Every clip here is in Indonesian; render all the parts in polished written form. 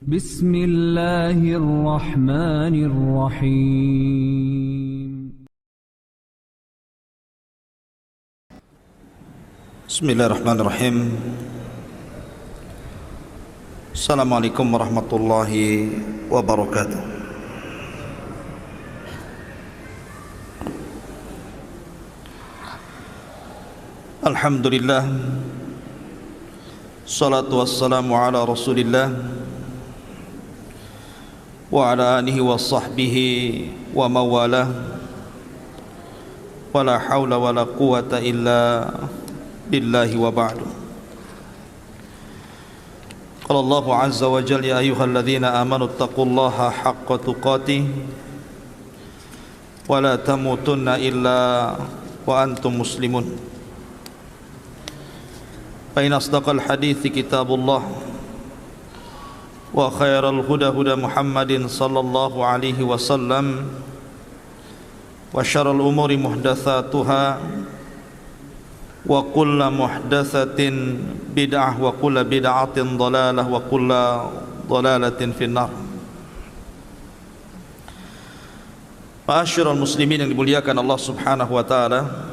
بسم الله الرحمن الرحيم. بسم الله الرحمن الرحيم. السلام عليكم ورحمة الله وبركاته. الحمد لله، الصلاة والسلام على رسول الله وعلى آله وصحبه ومن والاه، ولا حول ولا قوة إلا بالله وبعد. قال الله عز وجل: يا أيها الذين آمنوا اتقوا الله حق تقاته ولا تموتن إلا وأنتم مسلمون. فإن أصدق الحديث كتاب الله، وخير الهدى هدى محمد صلى الله عليه وسلم، وشر الأمور محدثاتها، وكل محدثة بدعة، وكل بدعة ضلالة، وكل ضلالة في النار. Ma'asyiral muslimin yang dimuliakan Allah Subhanahu wa taala,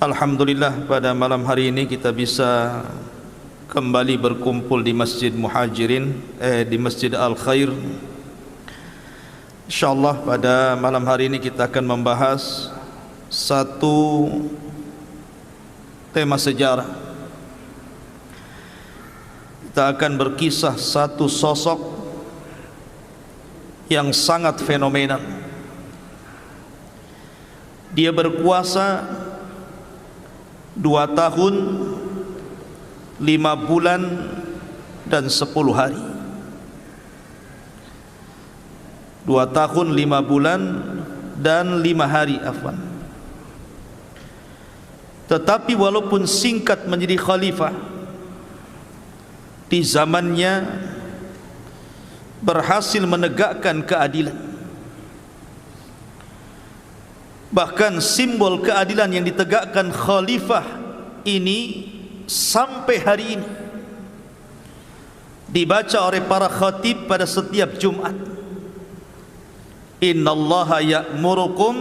alhamdulillah pada malam hari ini kita bisa kembali berkumpul di Masjid Muhajirin, di Masjid Al-Khair. InsyaAllah pada malam hari ini kita akan membahas satu tema sejarah. Kita akan berkisah satu sosok yang sangat fenomenal. Dia berkuasa 2 tahun 5 bulan dan 10 hari. 2 tahun 5 bulan dan 5 hari, afwan. Tetapi walaupun singkat menjadi khalifah, di zamannya berhasil menegakkan keadilan. Bahkan simbol keadilan yang ditegakkan khalifah ini sampai hari ini dibaca oleh para khatib pada setiap Jumat. Innallaha ya'murukum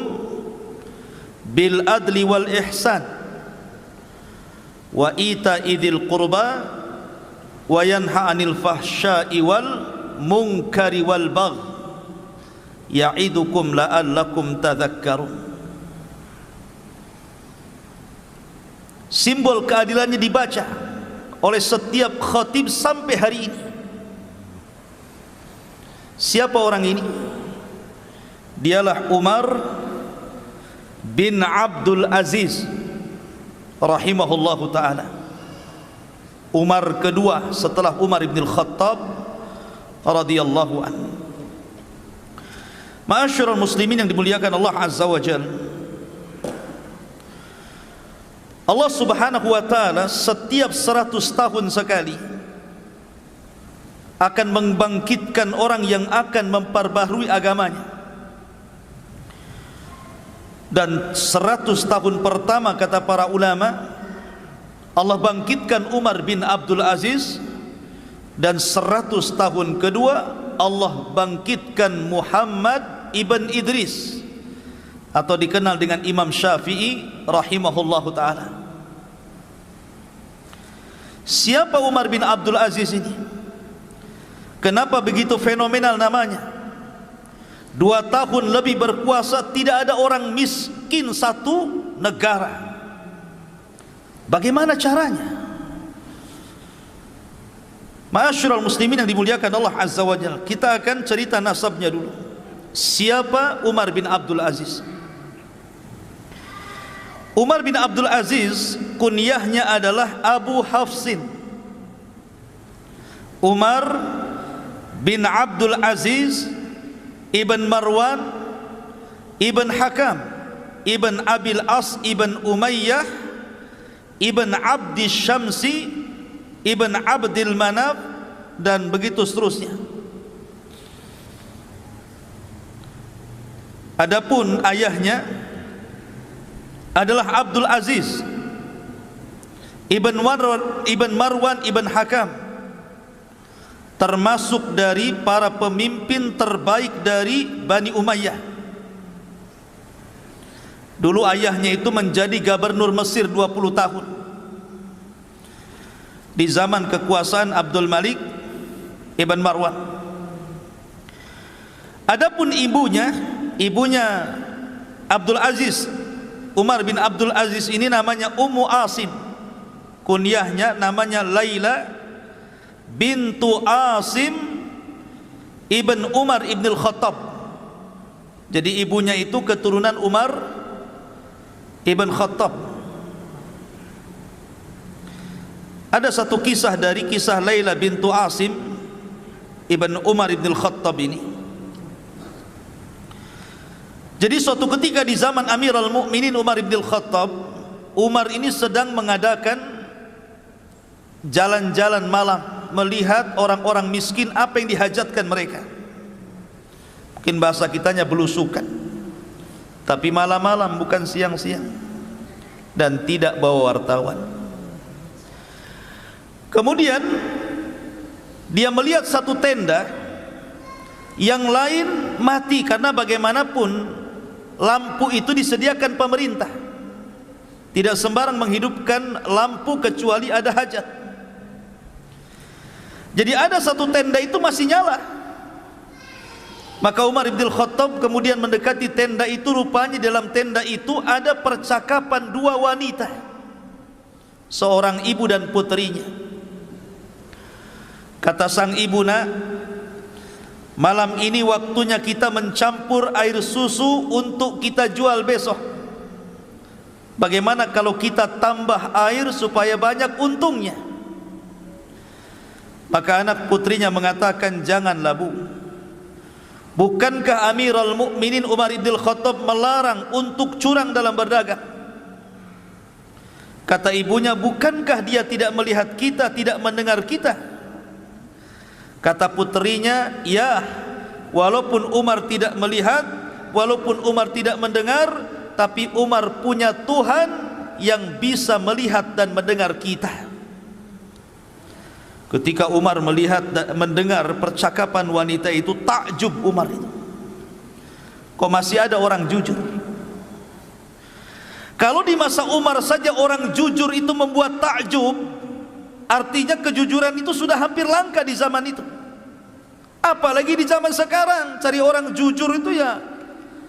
bil adli wal ihsan wa ita'i dzil qurba wa yanha 'anil fahsya'i wal munkari wal baghi ya'idukum la'allakum tadhakkarun. Simbol keadilannya dibaca oleh setiap khatib sampai hari ini. Siapa orang ini? Dialah Umar bin Abdul Aziz rahimahullahu ta'ala. Umar kedua setelah Umar bin Al-Khattab radhiyallahu anhu. Ma'asyiral muslimin yang dimuliakan Allah Azza wa Jalla, Allah Subhanahu wa ta'ala setiap 100 tahun sekali akan membangkitkan orang yang akan memperbaharui agamanya. Dan 100 tahun pertama, kata para ulama, Allah bangkitkan Umar bin Abdul Aziz, dan 100 tahun kedua Allah bangkitkan Muhammad ibn Idris, atau dikenal dengan Imam Syafi'i rahimahullahu ta'ala. Siapa Umar bin Abdul Aziz ini? Kenapa begitu fenomenal namanya? 2 tahun lebih berkuasa, tidak ada orang miskin satu negara. Bagaimana caranya? Ma'asyiral muslimin yang dimuliakan Allah Azza wa Jalla, kita akan cerita nasabnya dulu. Siapa Umar bin Abdul Aziz? Umar bin Abdul Aziz kunyahnya adalah Abu Hafsin. Umar bin Abdul Aziz ibn Marwan ibn Hakam ibn Abil As ibn Umayyah ibn Abdi Syamsi ibn Abdil Manaf, dan begitu seterusnya. Adapun ayahnya adalah Abdul Aziz ibn Marwan ibn Hakam termasuk dari para pemimpin terbaik dari Bani Umayyah. Dulu ayahnya itu menjadi gubernur Mesir 20 tahun di zaman kekuasaan Abdul Malik Ibn Marwan. Adapun ibunya Abdul Aziz, Umar bin Abdul Aziz ini namanya Ummu Asim, kunyahnya namanya Laila bintu Asim ibn Umar ibn al-Khattab. Jadi ibunya itu keturunan Umar ibn Khattab. Ada satu kisah dari kisah Laila bintu Asim ibn Umar ibn al-Khattab ini. Jadi suatu ketika di zaman Amirul Mukminin Umar ibn al-Khattab, Umar ini sedang mengadakan jalan-jalan malam, melihat orang-orang miskin apa yang dihajatkan mereka. Mungkin bahasa kitanya belusukan, tapi malam-malam bukan siang-siang, dan tidak bawa wartawan. Kemudian dia melihat satu tenda yang lain mati, karena bagaimanapun lampu itu disediakan pemerintah. Tidak sembarang menghidupkan lampu kecuali ada hajat. Jadi ada satu tenda itu masih nyala. Maka Umar bin Khattab kemudian mendekati tenda itu. Rupanya dalam tenda itu ada percakapan dua wanita, seorang ibu dan putrinya. Kata sang ibu, "Nak, malam ini waktunya kita mencampur air susu untuk kita jual besok. Bagaimana kalau kita tambah air supaya banyak untungnya?" Maka anak putrinya mengatakan, "Janganlah, Bu. Bukankah Amirul Mukminin Umar bin Khattab melarang untuk curang dalam berdagang?" Kata ibunya, "Bukankah dia tidak melihat kita, tidak mendengar kita?" Kata putrinya, "Ya, walaupun Umar tidak melihat, walaupun Umar tidak mendengar, tapi Umar punya Tuhan yang bisa melihat dan mendengar kita." Ketika Umar melihat dan mendengar percakapan wanita itu, takjub Umar itu. Kok masih ada orang jujur? Kalau di masa Umar saja orang jujur itu membuat takjub, artinya kejujuran itu sudah hampir langka di zaman itu. Apalagi di zaman sekarang, cari orang jujur itu ya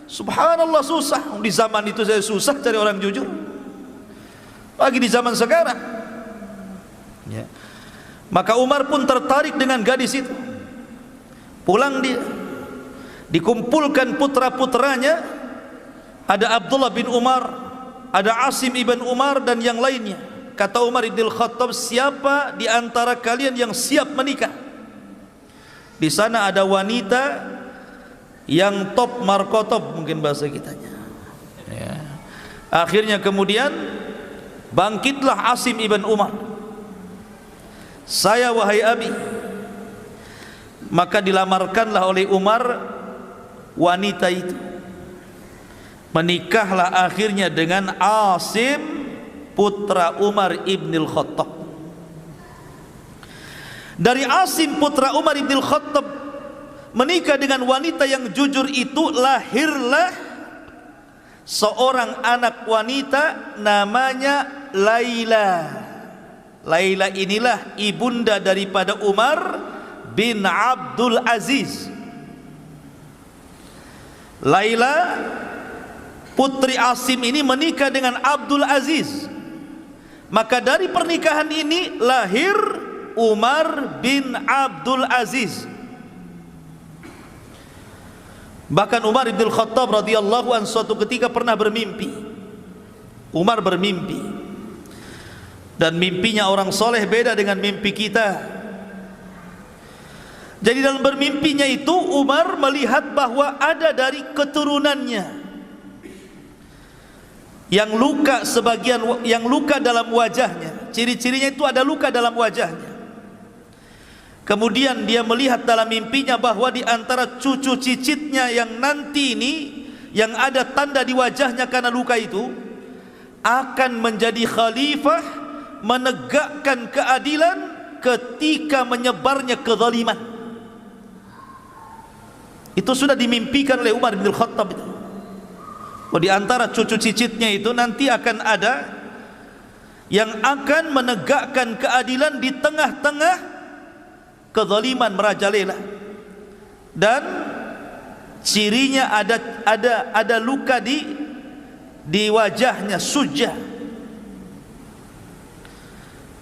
subhanallah susah. Di zaman itu saya susah cari orang jujur, lagi di zaman sekarang ya. Maka Umar pun tertarik dengan gadis itu. Pulang dia, dikumpulkan putra-putranya, ada Abdullah bin Umar, ada Asim ibn Umar dan yang lainnya. Kata Umar ibn Khattab, "Siapa di antara kalian yang siap menikah?" Di sana ada wanita yang top markotop, mungkin bahasa kitanya ya. Akhirnya kemudian bangkitlah Asim ibn Umar, "Saya wahai abi." Maka dilamarkanlah oleh Umar wanita itu. Menikahlah akhirnya dengan Asim putra Umar ibn al-Khattab. Dari Asim putra Umar ibn al-Khattab menikah dengan wanita yang jujur itu, lahirlah seorang anak wanita namanya Laila. Laila inilah ibunda daripada Umar bin Abdul Aziz. Laila putri Asim ini menikah dengan Abdul Aziz. Maka dari pernikahan ini lahir Umar bin Abdul Aziz. Bahkan Umar bin Khattab radhiyallahu anhu suatu ketika pernah bermimpi. Umar bermimpi, dan mimpinya orang soleh beda dengan mimpi kita. Jadi dalam bermimpinya itu Umar melihat bahwa ada dari keturunannya yang luka, sebagian yang luka dalam wajahnya. Ciri-cirinya itu ada luka dalam wajahnya. Kemudian dia melihat dalam mimpinya bahwa di antara cucu cicitnya yang nanti ini, yang ada tanda di wajahnya karena luka itu, akan menjadi khalifah, menegakkan keadilan, ketika menyebarnya kezaliman. Itu sudah dimimpikan oleh Umar bin Khattab itu. Di antara cucu cicitnya itu nanti akan ada yang akan menegakkan keadilan di tengah-tengah kezaliman merajalela. Dan cirinya ada luka di wajahnya, sujah.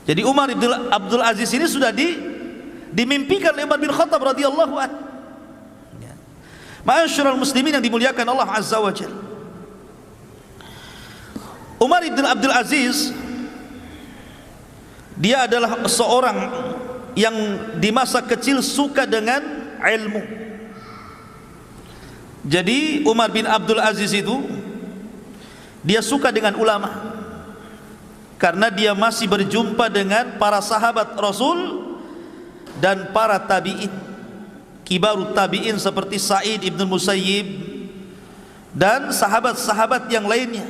Jadi Umar bin Abdul Aziz ini sudah dimimpikan oleh Umar bin Khattab radhiyallahu anhu. Ma'asyiral muslimin yang dimuliakan Allah Azza wa Jalla, Umar bin Abdul Aziz dia adalah seorang yang di masa kecil suka dengan ilmu. Jadi Umar bin Abdul Aziz itu dia suka dengan ulama, karena dia masih berjumpa dengan para sahabat Rasul dan para tabi'in, kibarut tabi'in seperti Sa'id ibn Musayyib dan sahabat-sahabat yang lainnya,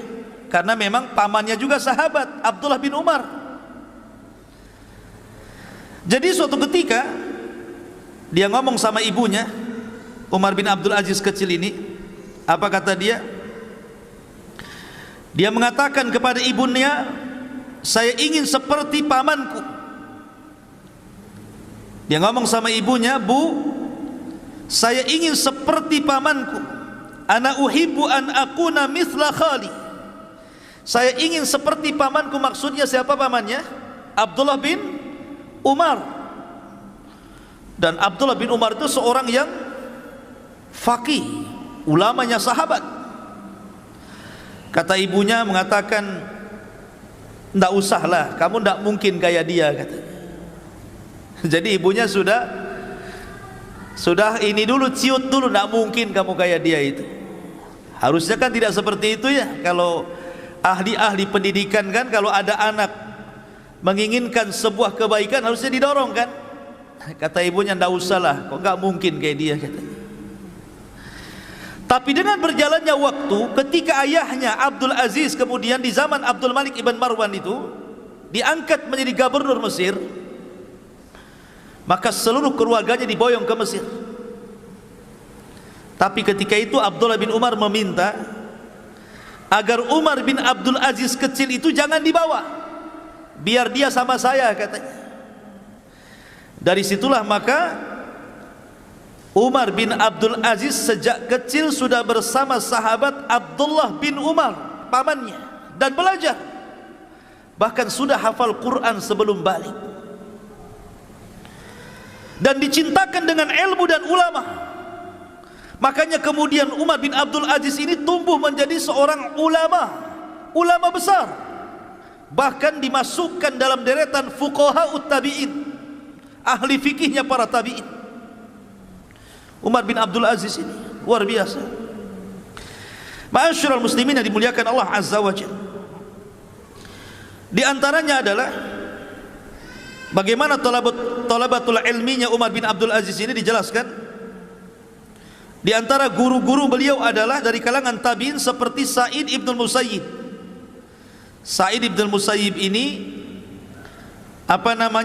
karena memang pamannya juga sahabat, Abdullah bin Umar. Jadi suatu ketika dia ngomong sama ibunya, Umar bin Abdul Aziz kecil ini, apa kata dia? Dia mengatakan kepada ibunya, saya ingin seperti pamanku. Dia ngomong sama ibunya, Bu, saya ingin seperti pamanku. Ana uhibbu an akuna mithla khali. Saya ingin seperti pamanku. Maksudnya siapa pamannya? Abdullah bin Umar. Dan Abdullah bin Umar itu seorang yang faqih, ulamanya sahabat. Kata ibunya mengatakan, "Enggak usahlah, kamu enggak mungkin kayak dia," katanya. Jadi ibunya sudah ini dulu, ciut dulu, enggak mungkin kamu kayak dia itu. Harusnya kan tidak seperti itu ya. Kalau ahli-ahli pendidikan kan, kalau ada anak menginginkan sebuah kebaikan harusnya didorong kan. Kata ibunya, enggak usahlah, kok enggak mungkin kayak dia, katanya. Tapi dengan berjalannya waktu, ketika ayahnya Abdul Aziz kemudian di zaman Abdul Malik ibn Marwan itu diangkat menjadi gubernur Mesir, maka seluruh keluarganya diboyong ke Mesir. Tapi ketika itu Abdullah bin Umar meminta agar Umar bin Abdul Aziz kecil itu jangan dibawa, biar dia sama saya, katanya. Dari situlah maka Umar bin Abdul Aziz sejak kecil sudah bersama sahabat Abdullah bin Umar, pamannya, dan belajar. Bahkan sudah hafal Quran sebelum balik. Dan dicintakan dengan ilmu dan ulama. Makanya kemudian Umar bin Abdul Aziz ini tumbuh menjadi seorang ulama besar. Bahkan dimasukkan dalam deretan fuqaha tabi'in, ahli fikihnya para tabi'in. Umar bin Abdul Aziz ini luar biasa. Ma'asyiral muslimin yang dimuliakan Allah Azza wa Jalla, di antaranya adalah bagaimana talabatul ilminya Umar bin Abdul Aziz ini dijelaskan. Di antara guru-guru beliau adalah dari kalangan tabi'in seperti Sa'id ibn Musayyib. Sa'id ibn Musayyib ini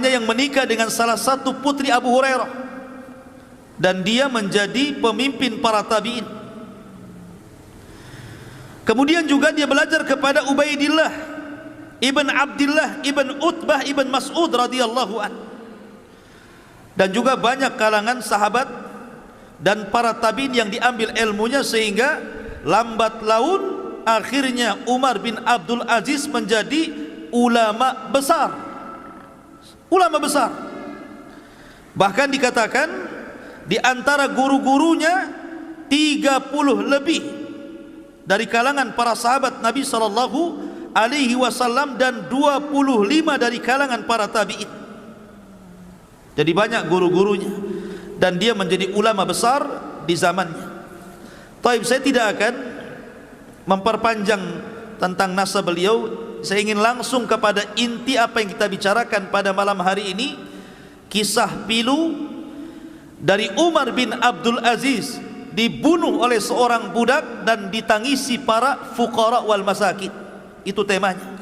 yang menikah dengan salah satu putri Abu Hurairah, dan dia menjadi pemimpin para tabi'in. Kemudian juga dia belajar kepada Ubaidillah ibn Abdillah ibn Utbah ibn Mas'ud radhiyallahu an. Dan juga banyak kalangan sahabat dan para tabi'in yang diambil ilmunya, sehingga lambat laun akhirnya Umar bin Abdul Aziz menjadi ulama besar. Bahkan dikatakan di antara guru-gurunya 30 lebih dari kalangan para sahabat Nabi sallallahu alaihi wasallam dan 25 dari kalangan para tabi'in. Jadi banyak guru-gurunya, dan dia menjadi ulama besar di zamannya. Taib, saya tidak akan memperpanjang tentang nasab beliau. Saya ingin langsung kepada inti apa yang kita bicarakan pada malam hari ini, kisah pilu dari Umar bin Abdul Aziz dibunuh oleh seorang budak dan ditangisi para fuqara wal masakin. Itu temanya.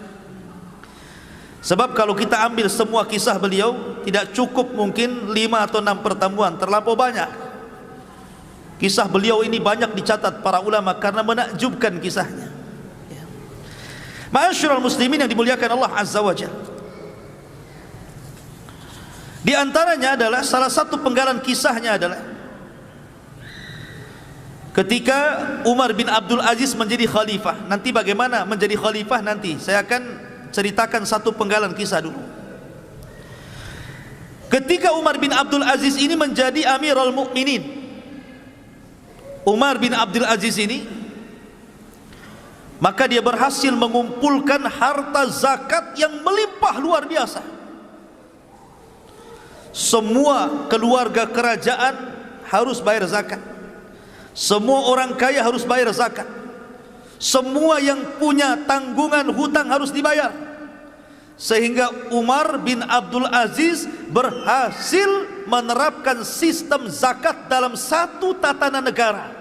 Sebab kalau kita ambil semua kisah beliau, tidak cukup mungkin 5 atau 6 pertemuan, terlampau banyak. Kisah beliau ini banyak dicatat para ulama karena menakjubkan kisahnya. Ma'asyiral muslimin yang dimuliakan Allah Azza wa Jalla, di antaranya adalah salah satu penggalan kisahnya adalah ketika Umar bin Abdul Aziz menjadi khalifah. Nanti bagaimana menjadi khalifah nanti saya akan ceritakan satu penggalan kisah dulu. Ketika Umar bin Abdul Aziz ini menjadi Amirul Mukminin, Umar bin Abdul Aziz ini, maka dia berhasil mengumpulkan harta zakat yang melimpah luar biasa. Semua keluarga kerajaan harus bayar zakat. Semua orang kaya harus bayar zakat. Semua yang punya tanggungan hutang harus dibayar. Sehingga Umar bin Abdul Aziz berhasil menerapkan sistem zakat dalam satu tatanan negara.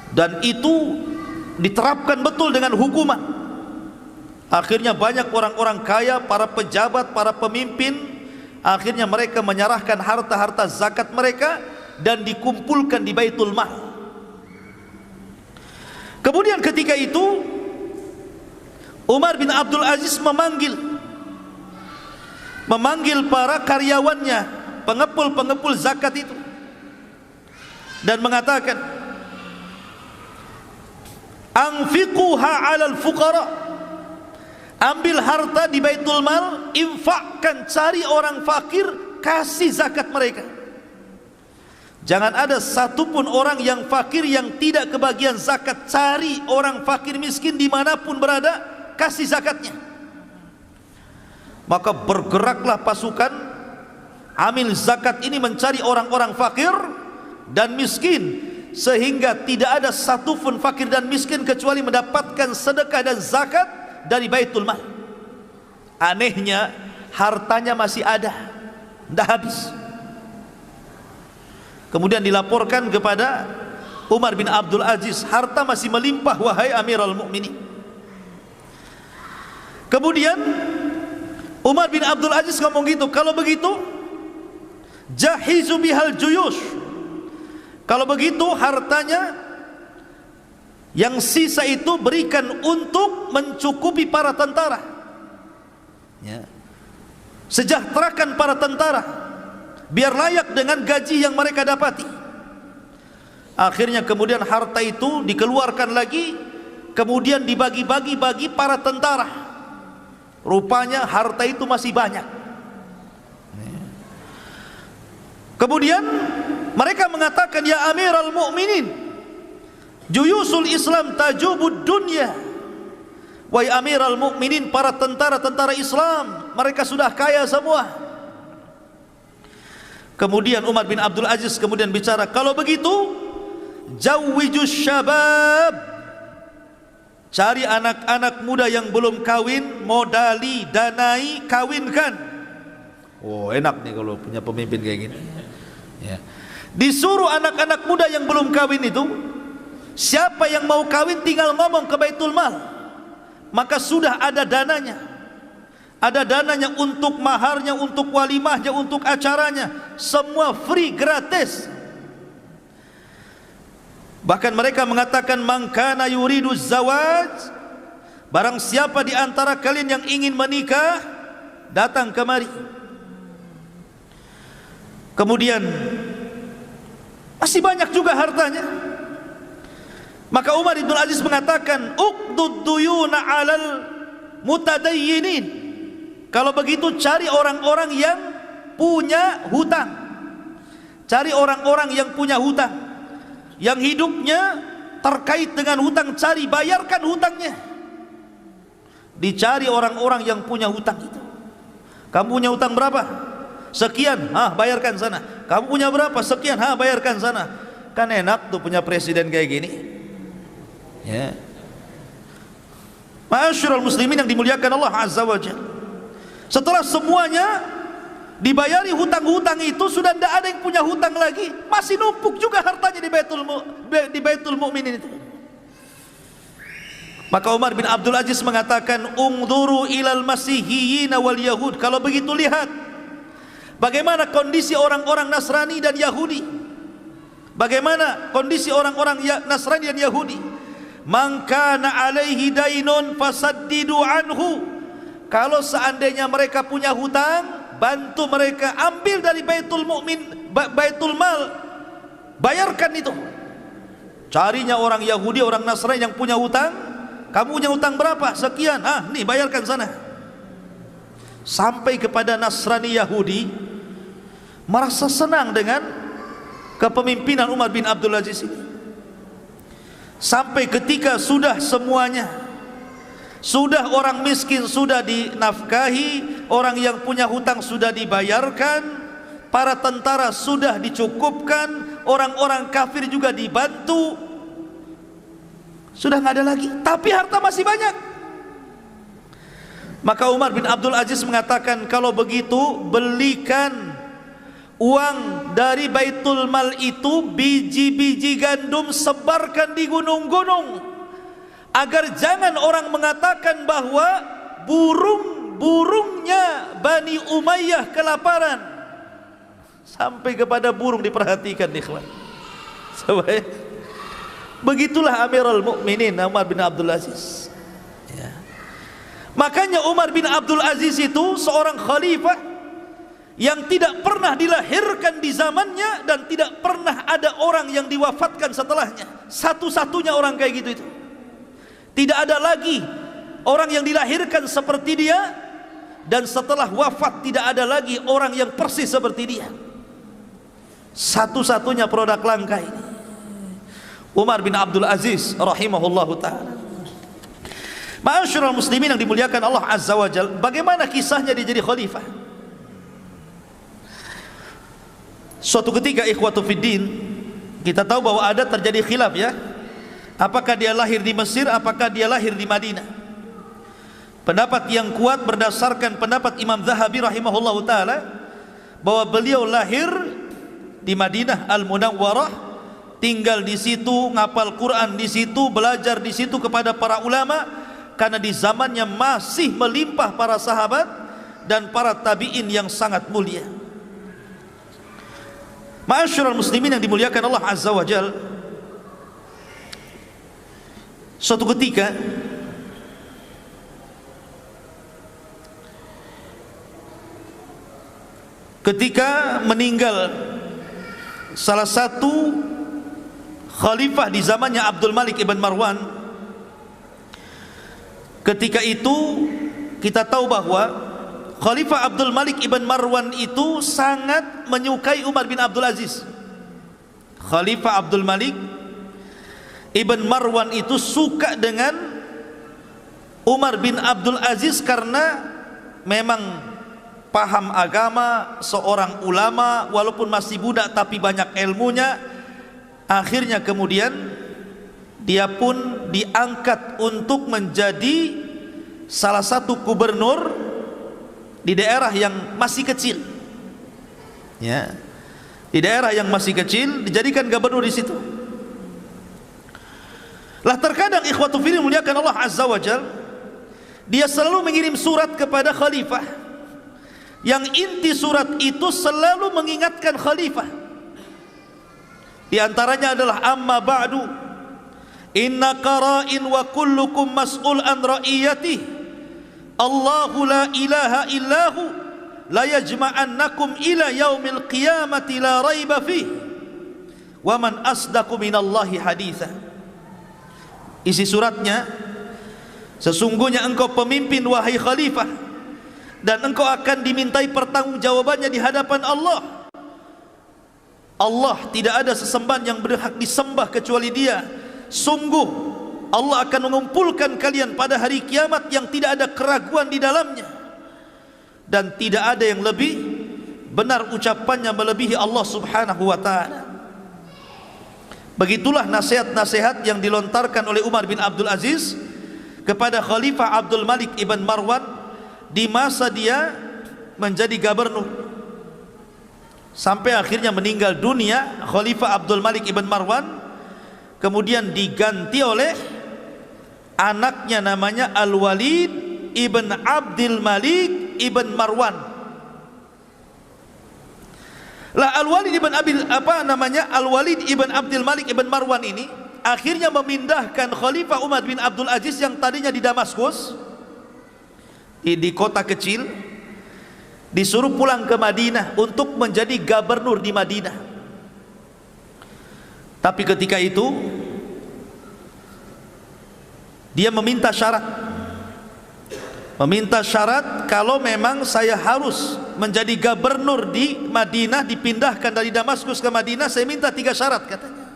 Dan itu diterapkan betul dengan hukuman. Akhirnya banyak orang-orang kaya, para pejabat, para pemimpin, akhirnya mereka menyerahkan harta-harta zakat mereka dan dikumpulkan di Baitul Mal. Kemudian ketika itu Umar bin Abdul Aziz memanggil para karyawannya, pengepul-pengepul zakat itu, dan mengatakan, anfiquha 'alal fuqara, ambil harta di Baitul Mal, infakkan, cari orang fakir, kasih zakat mereka. Jangan ada satupun orang yang fakir yang tidak kebagian zakat. Cari orang fakir miskin dimanapun berada, kasih zakatnya. Maka bergeraklah pasukan amil zakat ini mencari orang-orang fakir dan miskin, sehingga tidak ada satupun fakir dan miskin kecuali mendapatkan sedekah dan zakat dari Baitul Mal. Anehnya hartanya masih ada, tidak habis. Kemudian dilaporkan kepada Umar bin Abdul Aziz, harta masih melimpah wahai Amirul Mukminin. Kemudian Umar bin Abdul Aziz ngomong gitu, kalau begitu jahizu bihal juyush, kalau begitu hartanya yang sisa itu berikan untuk mencukupi para tentara, ya. Sejahterakan para tentara biar layak dengan gaji yang mereka dapati. Akhirnya kemudian harta itu dikeluarkan lagi, kemudian dibagi-bagi bagi para tentara. Rupanya harta itu masih banyak. Kemudian mereka mengatakan, ya Amirul Mukminin, juyusul Islam tajubud dunya. Wahai Amirul Mukminin, para tentara-tentara Islam mereka sudah kaya semua. Kemudian Umar bin Abdul Aziz kemudian bicara, kalau begitu jawwijus syabab, cari anak-anak muda yang belum kawin, modali, danai, kawinkan. Oh, enak nih kalau punya pemimpin kayak gini, ya. Disuruh anak-anak muda yang belum kawin itu, siapa yang mau kawin tinggal ngomong ke Baitul Mal, maka sudah ada dananya. Ada dananya untuk maharnya, untuk walimahnya, untuk acaranya, semua free, gratis. Bahkan mereka mengatakan, man kana yuridu zawaj, barang siapa di antara kalian yang ingin menikah, datang kemari. Kemudian masih banyak juga hartanya. Maka Umar bin Aziz mengatakan, uqdud duyuna 'alal mutadayyinin. Kalau begitu cari orang-orang yang punya hutang. Cari orang-orang yang punya hutang, yang hidupnya terkait dengan hutang, cari, bayarkan hutangnya. Dicari orang-orang yang punya hutang itu. Kamu punya hutang berapa? Sekian, bayarkan sana. Kamu punya berapa? Sekian, bayarkan sana. Kan enak tuh punya presiden kayak gini, ya. Ma'asyiral muslimin yang dimuliakan Allah Azza wa Jalla, setelah semuanya dibayari hutang-hutang itu, sudah tidak ada yang punya hutang lagi, masih numpuk juga hartanya di Baitul Mukminin itu. Maka Umar bin Abdul Aziz mengatakan, "Ungduru ilal masihiyyin wal yahud." Kalau begitu lihat bagaimana kondisi orang-orang Nasrani dan Yahudi. Bagaimana kondisi orang-orang Nasrani dan Yahudi? "Man kana alaihi dainun fasaddidu anhu." Kalau seandainya mereka punya hutang, bantu mereka, ambil dari Baitul Mukmin, Baitul Mal, bayarkan itu. Carinya orang Yahudi, orang Nasrani yang punya hutang. Kamu punya hutang berapa? Sekian. Nih bayarkan sana. Sampai kepada Nasrani Yahudi merasa senang dengan kepemimpinan Umar bin Abdul Aziz ini. Sampai ketika sudah semuanya, sudah orang miskin sudah dinafkahi, orang yang punya hutang sudah dibayarkan, para tentara sudah dicukupkan, orang-orang kafir juga dibantu, sudah nggak ada lagi, tapi harta masih banyak. Maka Umar bin Abdul Aziz mengatakan, kalau begitu belikan uang dari Baitul Mal itu, biji-biji gandum, sebarkan di gunung-gunung, agar jangan orang mengatakan bahwa burung-burungnya Bani Umayyah kelaparan. Sampai kepada burung diperhatikan, ikhwan. Begitulah Amirul Mukminin Umar bin Abdul Aziz. Ya. Makanya Umar bin Abdul Aziz itu seorang khalifah yang tidak pernah dilahirkan di zamannya dan tidak pernah ada orang yang diwafatkan setelahnya. Satu-satunya orang kayak gitu itu. Tidak ada lagi orang yang dilahirkan seperti dia, dan setelah wafat tidak ada lagi orang yang persis seperti dia. Satu-satunya produk langka ini, Umar bin Abdul Aziz rahimahullahu ta'ala. Ma'asyiral muslimin yang dimuliakan Allah Azza wa Jalla, bagaimana kisahnya dia jadi khalifah? Suatu ketika, ikhwatu fiddin, kita tahu bahwa ada terjadi khilaf, ya, apakah dia lahir di Mesir, apakah dia lahir di Madinah. Pendapat yang kuat berdasarkan pendapat Imam Zahabi rahimahullahu ta'ala, bahwa beliau lahir di Madinah Al-Munawwarah, tinggal di situ, ngapal Quran di situ, belajar di situ kepada para ulama, karena di zamannya masih melimpah para sahabat dan para tabi'in yang sangat mulia. Ma'asyiral muslimin yang dimuliakan Allah Azza wa Jalla, suatu ketika meninggal salah satu khalifah di zamannya Abdul Malik ibn Marwan. Ketika itu kita tahu bahwa Khalifah Abdul Malik ibn Marwan itu sangat menyukai Umar bin Abdul Aziz. Khalifah Abdul Malik ibn Marwan itu suka dengan Umar bin Abdul Aziz karena memang paham agama, seorang ulama, walaupun masih budak tapi banyak ilmunya. Akhirnya kemudian dia pun diangkat untuk menjadi salah satu gubernur di daerah yang masih kecil, ya, di daerah yang masih kecil, dijadikan gubernur di situ. Lah terkadang ikhwatu fillah muliakan Allah Azza wa Jalla, dia selalu mengirim surat kepada khalifah, yang inti surat itu selalu mengingatkan khalifah. Di antaranya adalah, amma ba'du inna qara'in wa kullukum mas'ul an ra'iyatih, Allahu la ilaha illahu la yajma'annakum ila yaumil qiyamati la raiba fih, wa man asdaqu minallahi haditha. Isi suratnya, sesungguhnya engkau pemimpin wahai khalifah, dan engkau akan dimintai pertanggungjawabannya di hadapan Allah. Allah tidak ada sesembahan yang berhak disembah kecuali Dia. Sungguh Allah akan mengumpulkan kalian pada hari kiamat yang tidak ada keraguan di dalamnya, dan tidak ada yang lebih benar ucapannya melebihi Allah subhanahu wa ta'ala. Begitulah nasihat-nasihat yang dilontarkan oleh Umar bin Abdul Aziz kepada Khalifah Abdul Malik ibn Marwan di masa dia menjadi gubernur, sampai akhirnya meninggal dunia Khalifah Abdul Malik ibn Marwan, kemudian diganti oleh anaknya namanya Al-Walid ibn Abdul Malik ibn Marwan. Lah Al-Walid ibn Al-Walid ibn Abdul Malik ibn Marwan ini akhirnya memindahkan Khalifah Umar bin Abdul Aziz yang tadinya di Damaskus, di kota kecil, disuruh pulang ke Madinah untuk menjadi gubernur di Madinah. Tapi ketika itu dia meminta syarat kalau memang saya harus menjadi gubernur di Madinah, dipindahkan dari Damaskus ke Madinah, saya minta 3 syarat katanya.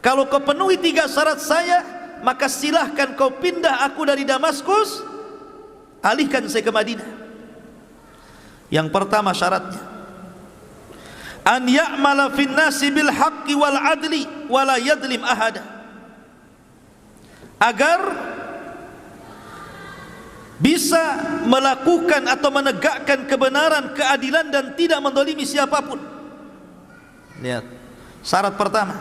Kalau kau penuhi 3 syarat saya, maka silahkan kau pindah aku dari Damaskus, alihkan saya ke Madinah. Yang pertama syaratnya, an ya'mala fin nasi bil haqqi wal adli wa la yadlim ahada, agar bisa melakukan atau menegakkan kebenaran, keadilan dan tidak mendolimi siapapun. Lihat, syarat pertama.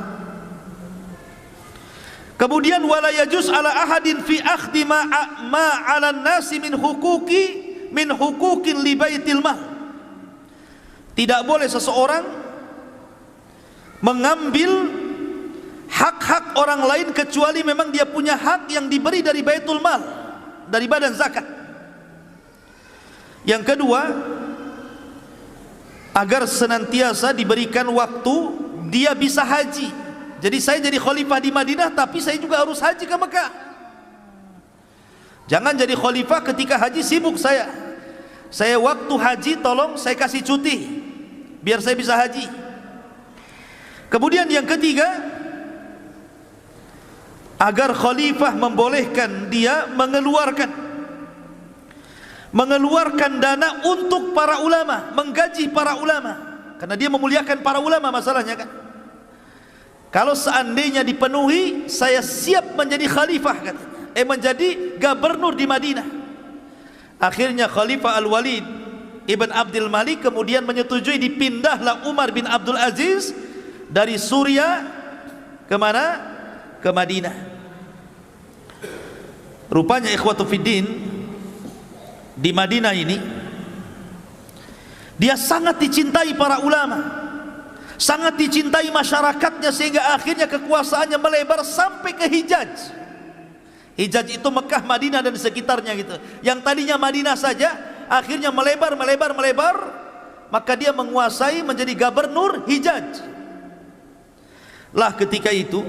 Kemudian wala yajuz ala ahadin fi akhdhi ma 'ala an-nasi min huquqin li baitil mal. Tidak boleh seseorang mengambil hak-hak orang lain kecuali memang dia punya hak yang diberi dari baitul mal, dari badan zakat. Yang kedua, agar senantiasa diberikan waktu dia bisa haji. Jadi saya jadi khalifah di Madinah, tapi saya juga harus haji ke Mekah. Jangan jadi khalifah ketika haji sibuk saya waktu haji tolong saya kasih cuti biar saya bisa haji. Kemudian yang ketiga, agar khalifah membolehkan dia mengeluarkan dana untuk para ulama, menggaji para ulama, karena dia memuliakan para ulama masalahnya kan. Kalau seandainya dipenuhi, saya siap menjadi khalifah katanya, menjadi gubernur di Madinah. Akhirnya Khalifah Al-Walid ibn Abdul Malik kemudian menyetujui dipindahlah Umar bin Abdul Aziz dari Suriah ke mana? Ke Madinah. Rupanya ikhwatu fiddin, di Madinah ini dia sangat dicintai para ulama, sangat dicintai masyarakatnya, sehingga akhirnya kekuasaannya melebar sampai ke Hijaz. Hijaz itu Mekah, Madinah dan sekitarnya gitu. Yang tadinya Madinah saja akhirnya melebar, maka dia menguasai menjadi gubernur Hijaz. Lah ketika itu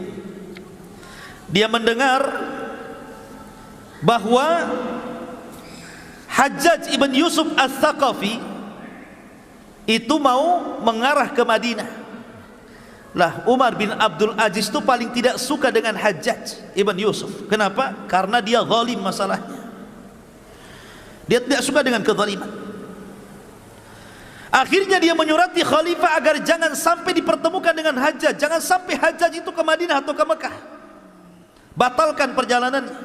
dia mendengar bahwa Hajjaj ibn Yusuf Al-Thaqafi itu mau mengarah ke Madinah. Lah Umar bin Abdul Aziz itu paling tidak suka dengan Hajjaj ibn Yusuf. Kenapa? Karena dia zalim masalahnya. Dia tidak suka dengan kezaliman. Akhirnya dia menyurati khalifah agar jangan sampai dipertemukan dengan Hajjaj, jangan sampai Hajjaj itu ke Madinah atau ke Mekah. Batalkan perjalanannya,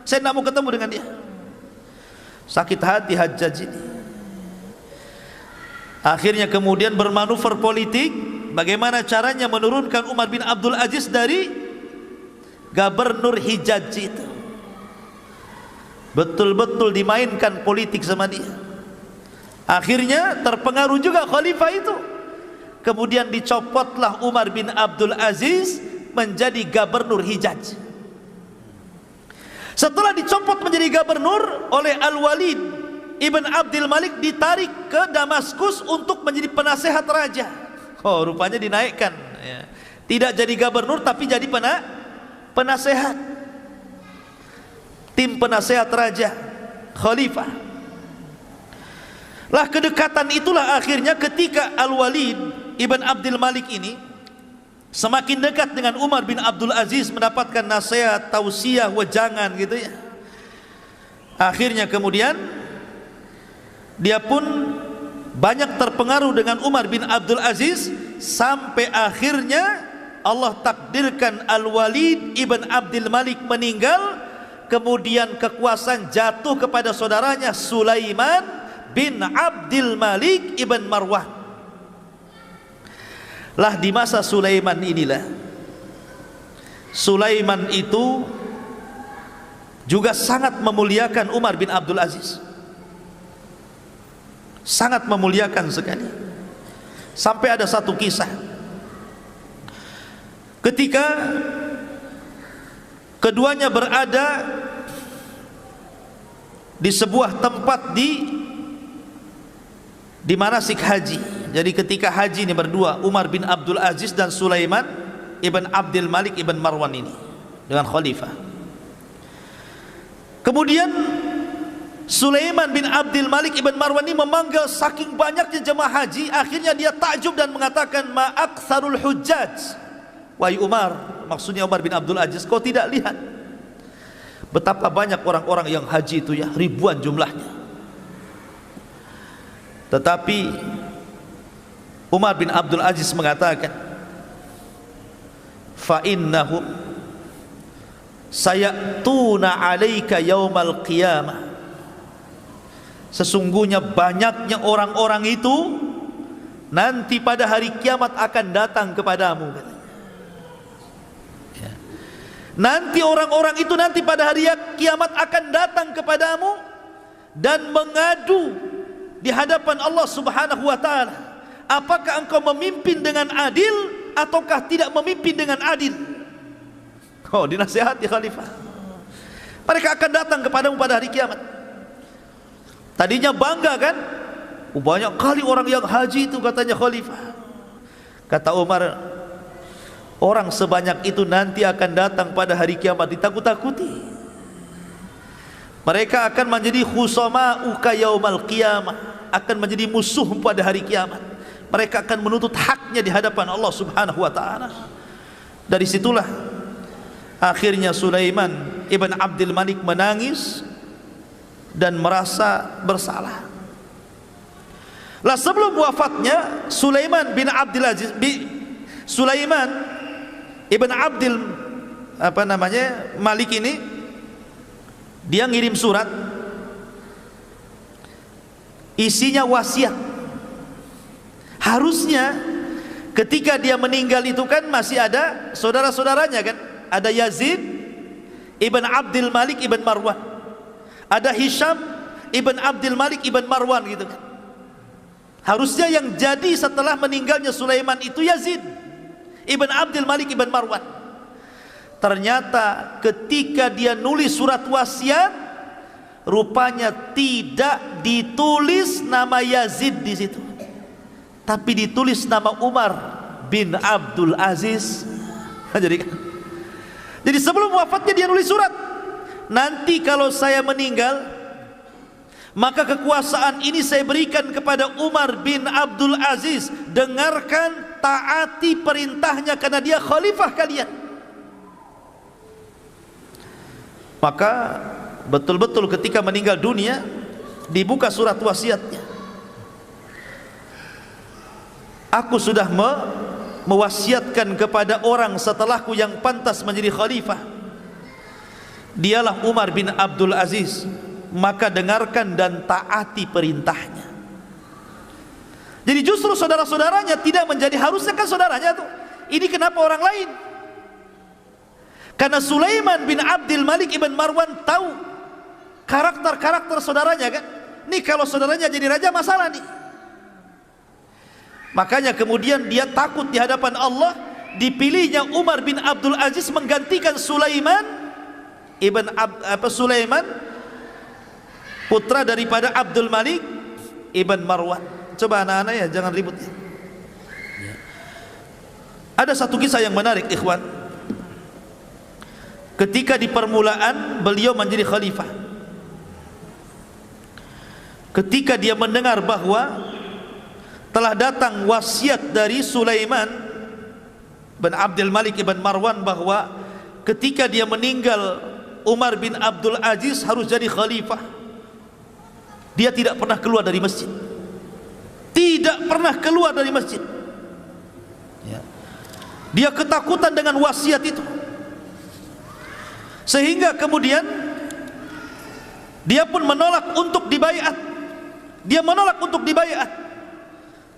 saya tidak mau ketemu dengan dia. Sakit hati Hajjaj ini. Akhirnya kemudian bermanuver politik, bagaimana caranya menurunkan Umar bin Abdul Aziz dari gubernur Hijaz itu. Betul-betul dimainkan politik sama dia. Akhirnya terpengaruh juga khalifah itu. Kemudian dicopotlah Umar bin Abdul Aziz menjadi gubernur Hijaz. Setelah dicopot menjadi gubernur oleh Al-Walid ibn Abdul Malik, ditarik ke Damaskus untuk menjadi penasehat raja. Oh, rupanya dinaikkan ya. Tidak jadi gubernur tapi jadi penasehat, tim penasehat raja, khalifah. Lah kedekatan itulah akhirnya ketika Al-Walid ibn Abdul Malik ini semakin dekat dengan Umar bin Abdul Aziz, mendapatkan nasihat, tausiah, wejangan gitu ya. Akhirnya kemudian dia pun banyak terpengaruh dengan Umar bin Abdul Aziz, sampai akhirnya Allah takdirkan Al-Walid ibn Abdul Malik meninggal. Kemudian kekuasaan jatuh kepada saudaranya Sulaiman bin Abdul Malik ibn Marwan. Lah di masa Sulaiman inilah, Sulaiman itu juga sangat memuliakan Umar bin Abdul Aziz, sangat memuliakan sekali. Sampai ada satu kisah ketika keduanya berada di sebuah tempat di manasik haji. Jadi ketika haji ini berdua, Umar bin Abdul Aziz dan Sulaiman ibn Abdul Malik ibn Marwan ini dengan khalifah. Kemudian Sulaiman bin Abdul Malik ibn Marwan ini memanggil saking banyaknya jemaah haji, akhirnya dia takjub dan mengatakan, ma aktsarul hujjaj. Wahai Umar, maksudnya Umar bin Abdul Aziz, kau tidak lihat betapa banyak orang-orang yang haji itu ya, ribuan jumlahnya. Tetapi Umar bin Abdul Aziz mengatakan, fa innahum sayatuna alaika yaumal qiyamah. Sesungguhnya banyaknya orang-orang itu nanti pada hari kiamat akan datang kepadamu. Ya. Nanti orang-orang itu nanti pada hari kiamat akan datang kepadamu dan mengadu di hadapan Allah Subhanahu wa taala, apakah engkau memimpin dengan adil ataukah tidak memimpin dengan adil. Oh, dinasihati khalifah. Mereka akan datang kepadamu pada hari kiamat. Tadinya bangga kan, banyak kali orang yang haji itu, katanya khalifah. Kata Umar, orang sebanyak itu nanti akan datang pada hari kiamat ditakut-takuti. Mereka akan menjadi khusama'uka yaumal qiyamah, akan menjadi musuh pada hari kiamat. Mereka akan menuntut haknya di hadapan Allah Subhanahu wa taala. Dari situlah akhirnya Sulaiman ibn Abdul Malik menangis dan merasa bersalah. Lah sebelum wafatnya Sulaiman bin Abdul Aziz, Sulaiman ibn Abdul Malik ini, dia ngirim surat, isinya wasiat. Harusnya ketika dia meninggal itu kan masih ada saudara-saudaranya kan, ada Yazid ibn Abdul Malik ibn Marwan, ada Hisham ibn Abdul Malik ibn Marwan gitu kan. Harusnya yang jadi setelah meninggalnya Sulaiman itu Yazid ibn Abdul Malik ibn Marwan. Ternyata ketika dia nulis surat wasiat, rupanya tidak ditulis nama Yazid di situ, tapi ditulis nama Umar bin Abdul Aziz. Jadi sebelum wafatnya dia nulis surat, nanti kalau saya meninggal, maka kekuasaan ini saya berikan kepada Umar bin Abdul Aziz. Dengarkan, taati perintahnya karena dia khalifah kalian. Maka betul-betul ketika meninggal dunia dibuka surat wasiatnya. Aku sudah mewasiatkan kepada orang setelahku yang pantas menjadi khalifah, dialah Umar bin Abdul Aziz, maka dengarkan dan taati perintahnya. Jadi justru saudara-saudaranya tidak menjadi, harusnya kan saudaranya tuh, ini kenapa orang lain? Karena Sulaiman bin Abdul Malik ibn Marwan tahu karakter-karakter saudaranya kan. Nih kalau saudaranya jadi raja masalah nih. Makanya kemudian dia takut di hadapan Allah, dipilihnya Umar bin Abdul Aziz menggantikan Sulaiman putra daripada Abdul Malik ibn Marwan. Coba anak-anak ya, jangan ribut ya. Ada satu kisah yang menarik ikhwan. Ketika di permulaan beliau menjadi khalifah, ketika dia mendengar bahwa telah datang wasiat dari Sulaiman bin Abdul Malik ibn Marwan bahwa ketika dia meninggal Umar bin Abdul Aziz harus jadi khalifah, dia tidak pernah keluar dari masjid. Tidak pernah keluar dari masjid. Dia ketakutan dengan wasiat itu, sehingga kemudian dia pun menolak untuk dibaiat. Dia menolak untuk dibaiat.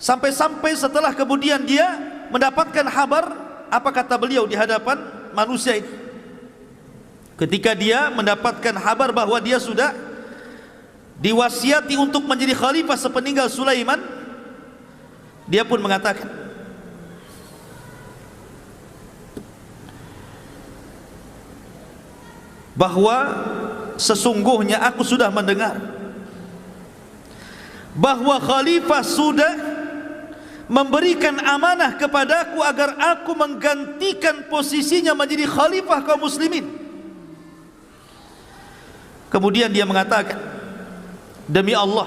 Sampai-sampai setelah kemudian dia mendapatkan kabar, apa kata beliau di hadapan manusia ini? ketika dia mendapatkan kabar bahwa dia sudah diwasiati untuk menjadi khalifah sepeninggal Sulaiman, dia pun mengatakan, bahwa sesungguhnya aku sudah mendengar bahwa khalifah sudah memberikan amanah kepadaku agar aku menggantikan posisinya menjadi khalifah kaum muslimin. Kemudian dia mengatakan, demi Allah,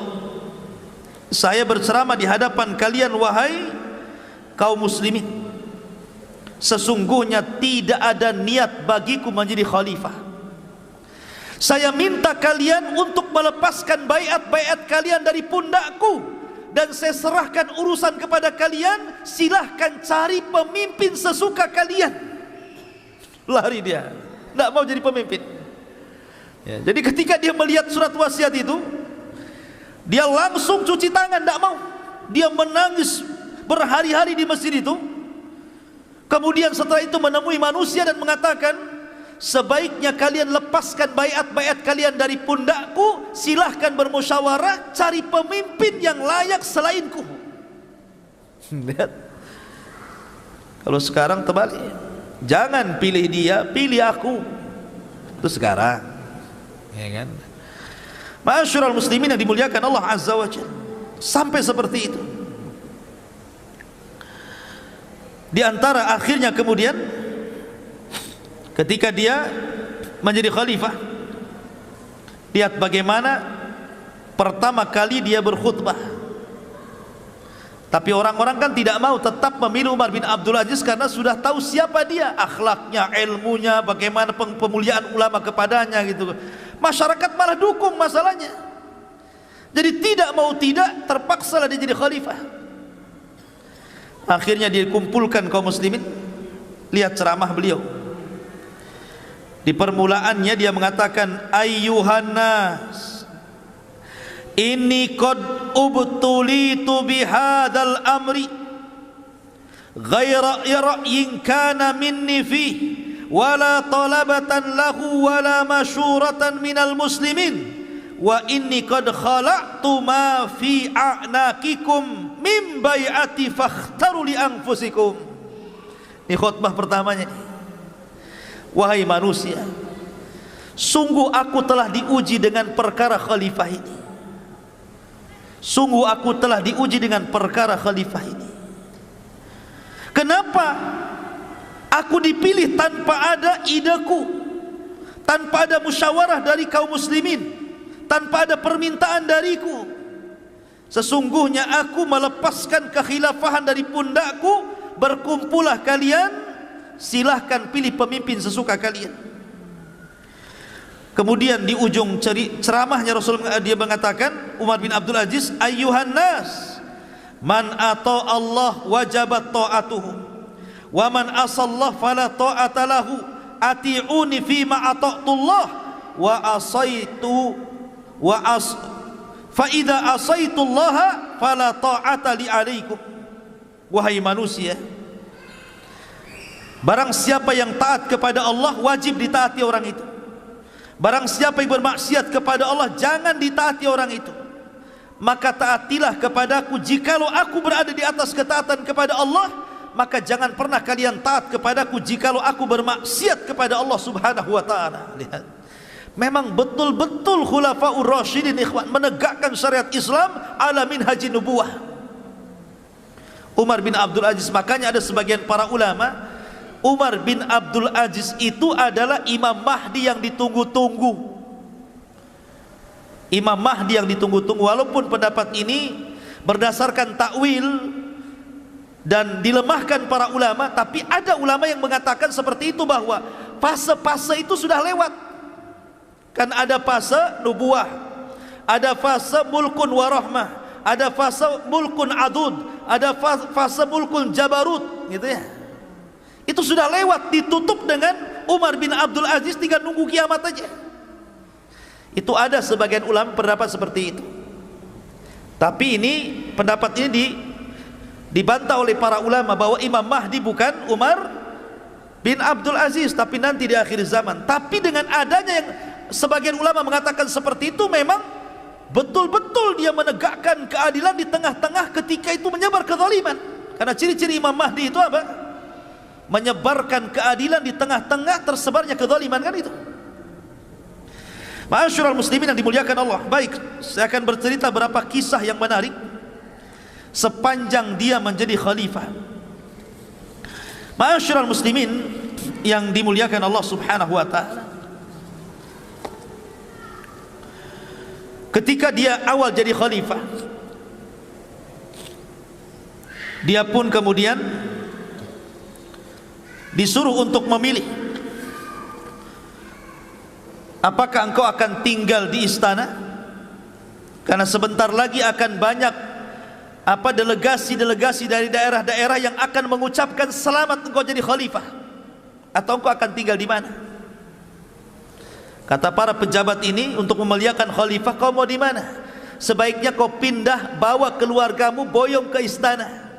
saya berceramah di hadapan kalian wahai kaum muslimin, sesungguhnya tidak ada niat bagiku menjadi khalifah. Saya minta kalian untuk melepaskan baiat-baiat kalian dari pundakku, dan saya serahkan urusan kepada kalian. Silahkan cari pemimpin sesuka kalian. Lari dia, tidak mau jadi pemimpin. Ya, jadi ketika dia melihat surat wasiat itu, dia langsung cuci tangan, tidak mau. Dia menangis berhari-hari di masjid itu. Kemudian setelah itu menemui manusia dan mengatakan, sebaiknya kalian lepaskan baiat-baiat kalian dari pundakku, silahkan bermusyawarah, cari pemimpin yang layak selainku. Lihat, kalau sekarang terbalik, jangan pilih dia, pilih aku. Itu sekarang, ya kan? Ma'asyiral muslimin yang dimuliakan Allah Azza wa Jalla, sampai seperti itu. Di antara akhirnya kemudian, ketika dia menjadi khalifah, lihat bagaimana pertama kali dia berkhutbah. Tapi orang-orang kan tidak mau, tetap memilih Umar bin Abdul Aziz karena sudah tahu siapa dia, akhlaknya, ilmunya, bagaimana pemuliaan ulama kepadanya gitu. Masyarakat malah dukung masalahnya. Jadi tidak mau tidak, terpaksalah dia jadi khalifah. Akhirnya dikumpulkan kaum muslimin. Lihat ceramah beliau. Di permulaannya dia mengatakan, ayyuhan nas, inni qad ubtulitu bihadzal amri ghaira ra'yin kana minni fih wala talabatan lahu wala masyuratan minal muslimin wa inni qad khala'tu ma fi a'naqikum min bai'ati fakhtaru li anfusikum. Ini khutbah pertamanya nih. Wahai manusia, sungguh aku telah diuji dengan perkara khalifah ini. Sungguh aku telah diuji dengan perkara khalifah ini. Kenapa aku dipilih tanpa ada ideku, tanpa ada musyawarah dari kaum muslimin, tanpa ada permintaan dariku? Sesungguhnya aku melepaskan kekhilafahan dari pundakku. Berkumpullah kalian, silahkan pilih pemimpin sesuka kalian. Kemudian di ujung ceramahnya Rasulullah dia mengatakan, Umar bin Abdul Aziz, ayyuhan nas, man ata Allah wajabat ta'atuhu wa man asallah fala ta'ata lahu, ati'uni fima ata'tullah wa asaitu fa idza asaitullaha fala ta'ata li alaikum. Wahai manusia, barang siapa yang taat kepada Allah, wajib ditaati orang itu. Barang siapa yang bermaksiat kepada Allah, jangan ditaati orang itu. Maka taatilah kepadaku. Jikalau aku berada di atas ketaatan kepada Allah, maka jangan pernah kalian taat kepadaku jikalau aku bermaksiat kepada Allah subhanahu wa ta'ala. Lihat, memang betul-betul khulafaur rasyidin ikhwan menegakkan syariat Islam ala minhajin nubuwah. Umar bin Abdul Aziz, makanya ada sebagian para ulama, Umar bin Abdul Aziz itu adalah Imam Mahdi yang ditunggu-tunggu. Imam Mahdi yang ditunggu-tunggu. Walaupun pendapat ini berdasarkan takwil dan dilemahkan para ulama, tapi ada ulama yang mengatakan seperti itu, bahwa fase-fase itu sudah lewat. Kan ada fase nubuah, ada fase mulkun warahmah, ada fase mulkun adud, ada fase mulkun jabarut, gitu ya. Itu sudah lewat, ditutup dengan Umar bin Abdul Aziz, tinggal nunggu kiamat aja. Itu ada sebagian ulama pendapat seperti itu. Tapi ini pendapat ini dibantah oleh para ulama bahwa Imam Mahdi bukan Umar bin Abdul Aziz, tapi nanti di akhir zaman. Tapi dengan adanya yang sebagian ulama mengatakan seperti itu, memang betul-betul dia menegakkan keadilan di tengah-tengah ketika itu menyebar kezaliman. Karena ciri-ciri Imam Mahdi itu apa? Menyebarkan keadilan di tengah-tengah tersebarnya kezaliman, kan itu. Ma'asyiral muslimin yang dimuliakan Allah. Baik, saya akan bercerita beberapa kisah yang menarik sepanjang dia menjadi khalifah. Ma'asyiral muslimin yang dimuliakan Allah Subhanahu wa taala, ketika dia awal jadi khalifah, dia pun kemudian disuruh untuk memilih, apakah engkau akan tinggal di istana? Karena sebentar lagi akan banyak delegasi-delegasi dari daerah-daerah yang akan mengucapkan selamat engkau jadi khalifah, atau engkau akan tinggal di mana? Kata para pejabat ini untuk memuliakan khalifah, kau mau di mana? Sebaiknya kau pindah, bawa keluargamu, boyong ke istana.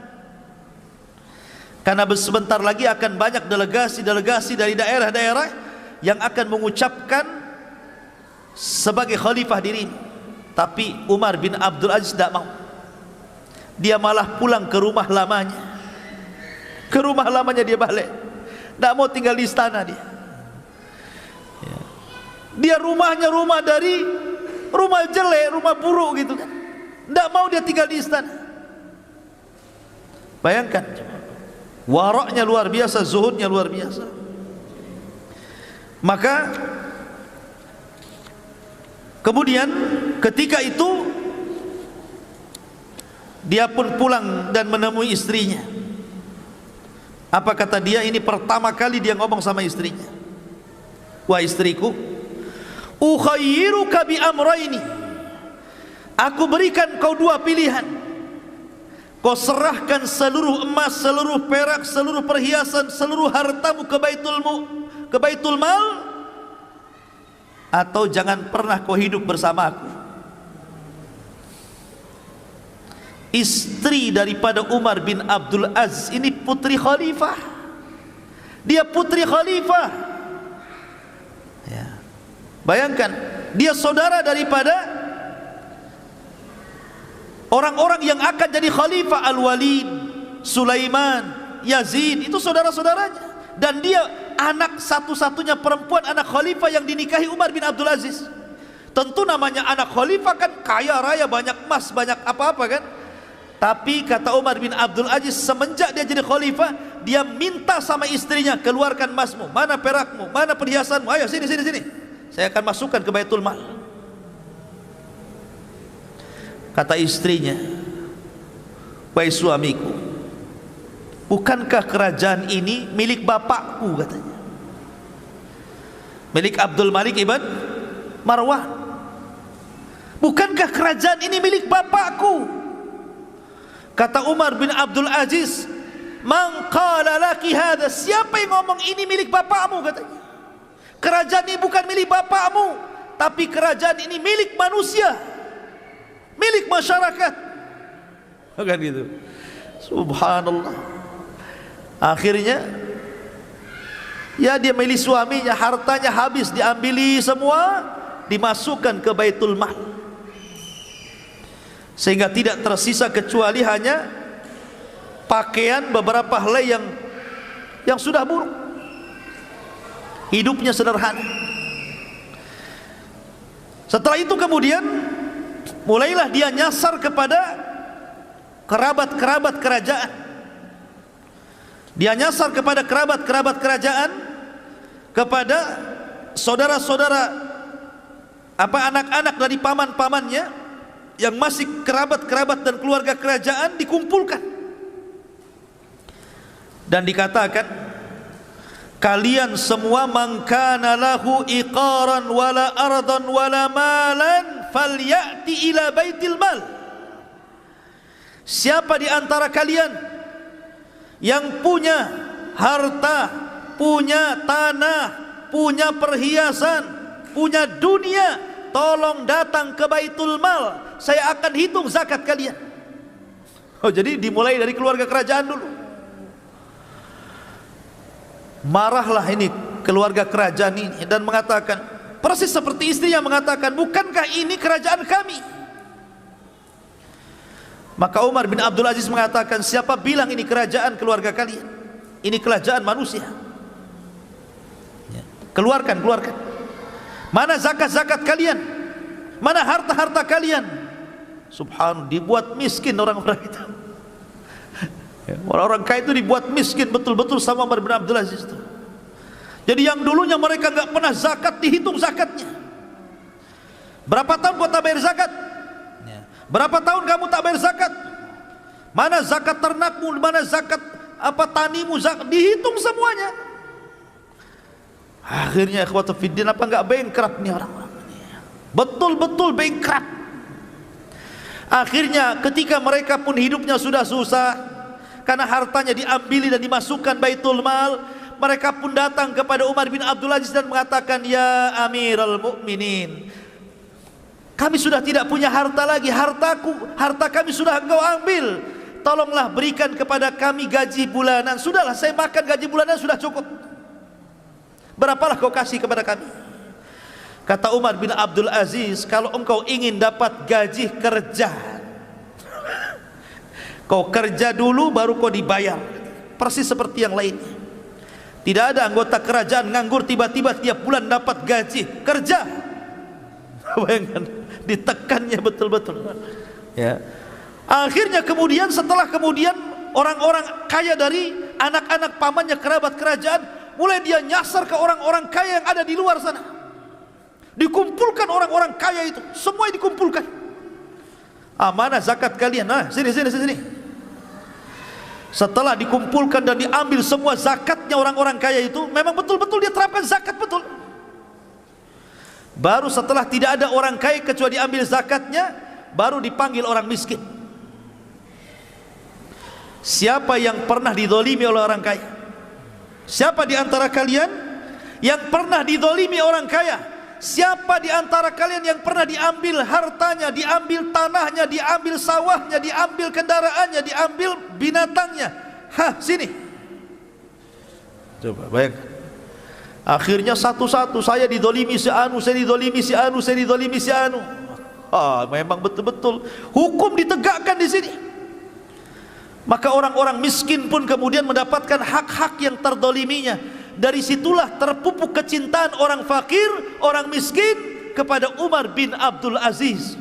Karena sebentar lagi akan banyak delegasi-delegasi dari daerah-daerah yang akan mengucapkan sebagai khalifah dirimu. Tapi Umar bin Abdul Aziz tidak mau. Dia malah pulang ke rumah lamanya. Ke rumah lamanya dia balik. Tidak mau tinggal di istana dia. Dia rumahnya rumah jelek, rumah buruk gitu kan. Tidak mau dia tinggal di istana. Bayangkan, waraknya luar biasa, zuhudnya luar biasa. Maka kemudian ketika itu dia pun pulang dan menemui istrinya. Apa kata dia? Ini pertama kali dia ngomong sama istrinya. Wah istriku, ukhayyiruka bi amrayni. Aku berikan kau dua pilihan. Kau serahkan seluruh emas, seluruh perak, seluruh perhiasan, seluruh hartamu ke Baitul Mal, atau jangan pernah kau hidup bersama aku. Istri daripada Umar bin Abdul Aziz ini putri khalifah. Dia putri khalifah ya. Bayangkan, dia saudara daripada orang-orang yang akan jadi khalifah. Al-Walid, Sulaiman, Yazid, itu saudara-saudaranya. Dan dia anak satu-satunya perempuan, anak khalifah yang dinikahi Umar bin Abdul Aziz. Tentu namanya anak khalifah kan kaya raya, banyak emas, banyak apa-apa kan. Tapi kata Umar bin Abdul Aziz, semenjak dia jadi khalifah, dia minta sama istrinya, keluarkan emasmu, mana perakmu, mana perhiasanmu, ayo sini, saya akan masukkan ke Baitul Mal. Kata istrinya, wahai suamiku, bukankah kerajaan ini milik bapakku, katanya, milik Abdul Malik ibn Marwan. Bukankah kerajaan ini milik bapakku? Kata Umar bin Abdul Aziz, man qala laki hadha, siapa yang ngomong ini milik bapakmu, katanya. Kerajaan ini bukan milik bapakmu, tapi kerajaan ini milik manusia, milik masyarakat. Kan gitu. Subhanallah. Akhirnya ya dia milih suaminya, hartanya habis, diambili semua, dimasukkan ke Baitul Mal, sehingga tidak tersisa kecuali hanya pakaian, beberapa helai yang sudah buruk. Hidupnya sederhana. Setelah itu kemudian mulailah dia nyasar kepada kerabat-kerabat kerajaan. Dia nyasar kepada kerabat-kerabat kerajaan, kepada saudara-saudara, anak-anak dari paman-pamannya yang masih kerabat-kerabat dan keluarga kerajaan, dikumpulkan dan dikatakan, kalian semua, man kana lahu iqaran wala ardan wala malan falyati ila Baitul Mal. Siapa di antara kalian yang punya harta, punya tanah, punya perhiasan, punya dunia, tolong datang ke Baitul Mal, saya akan hitung zakat kalian. Oh, jadi dimulai dari keluarga kerajaan dulu. Marahlah ini keluarga kerajaan ini dan mengatakan, persis seperti istrinya mengatakan, bukankah ini kerajaan kami? Maka Umar bin Abdul Aziz mengatakan, siapa bilang ini kerajaan keluarga kalian? Ini kerajaan manusia. Keluarkan, keluarkan. Mana zakat-zakat kalian? Mana harta-harta kalian? Subhanallah, dibuat miskin orang-orang itu. Orang-orang kaya itu dibuat miskin betul-betul sama Umar bin Abdul Aziz itu. Jadi yang dulunya mereka enggak pernah zakat, dihitung zakatnya. Berapa tahun kau tak bayar zakat? Berapa tahun kamu tak bayar zakat? Mana zakat ternakmu, mana zakat apa tanimu, zakat dihitung semuanya. Akhirnya ikhwatu fiddin, apa enggak bankrupt nih orang-orang? Betul-betul bankrupt. Akhirnya ketika mereka pun hidupnya sudah susah karena hartanya diambil dan dimasukkan Baitul Mal, mereka pun datang kepada Umar bin Abdul Aziz dan mengatakan, ya Amirul Mukminin, kami sudah tidak punya harta lagi, harta kami sudah engkau ambil, tolonglah berikan kepada kami gaji bulanan. Sudahlah, saya makan gaji bulanan sudah cukup, berapalah kau kasih kepada kami? Kata Umar bin Abdul Aziz, kalau engkau ingin dapat gaji kerja, kau kerja dulu baru kau dibayar. Persis seperti yang lainnya. Tidak ada anggota kerajaan nganggur tiba-tiba tiap bulan dapat gaji kerja. Bayangkan, ditekannya betul-betul. Ya. Akhirnya setelah kemudian orang-orang kaya dari anak-anak pamannya, kerabat kerajaan, mulai dia nyasar ke orang-orang kaya yang ada di luar sana. Dikumpulkan orang-orang kaya itu, semua dikumpulkan. Mana zakat kalian? Nah, sini. Setelah dikumpulkan dan diambil semua zakatnya orang-orang kaya itu, memang betul-betul dia terapkan zakat betul. Baru setelah tidak ada orang kaya kecuali diambil zakatnya, baru dipanggil orang miskin. Siapa yang pernah didolimi oleh orang kaya? Siapa di antara kalian yang pernah didolimi orang kaya? Siapa di antara kalian yang pernah diambil hartanya, diambil tanahnya, diambil sawahnya, diambil kendaraannya, diambil binatangnya? Hah, sini. Coba bayangkan. Akhirnya satu-satu, saya didolimi si anu, saya didolimi si anu, saya didolimi si anu. Memang betul-betul hukum ditegakkan di sini. Maka orang-orang miskin pun kemudian mendapatkan hak-hak yang terdoliminya. Dari situlah terpupuk kecintaan orang fakir, orang miskin kepada Umar bin Abdul Aziz.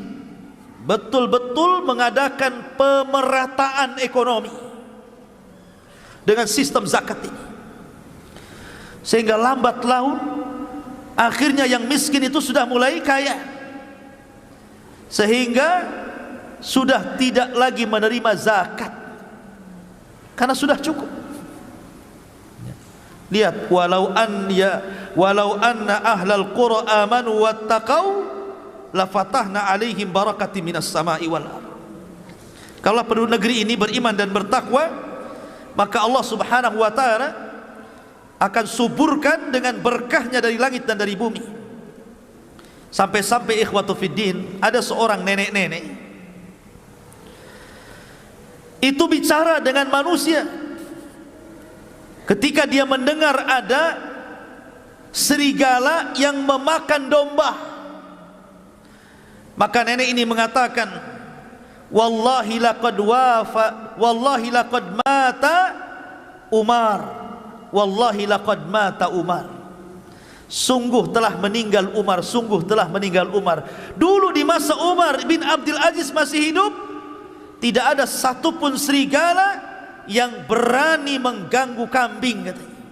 Betul-betul mengadakan pemerataan ekonomi dengan sistem zakat ini. Sehingga lambat laun akhirnya yang miskin itu sudah mulai kaya, sehingga sudah tidak lagi menerima zakat karena sudah cukup. Lihat, walau anna ahlal qura amanu wattaqau lafatahna alaihim barakatim minas sama'i wal ardh. Kalau penduduk negeri ini beriman dan bertakwa, maka Allah Subhanahu wa taala akan suburkan dengan berkahnya dari langit dan dari bumi. Sampai-sampai ikhwatu fiddin, ada seorang nenek-nenek itu bicara dengan manusia. Ketika dia mendengar ada serigala yang memakan domba, maka nenek ini mengatakan, wallahi laqad mata Umar, wallahi laqad mata Umar. Sungguh telah meninggal Umar, sungguh telah meninggal Umar. Dulu di masa Umar bin Abdul Aziz masih hidup, tidak ada satupun serigala yang berani mengganggu kambing, katanya.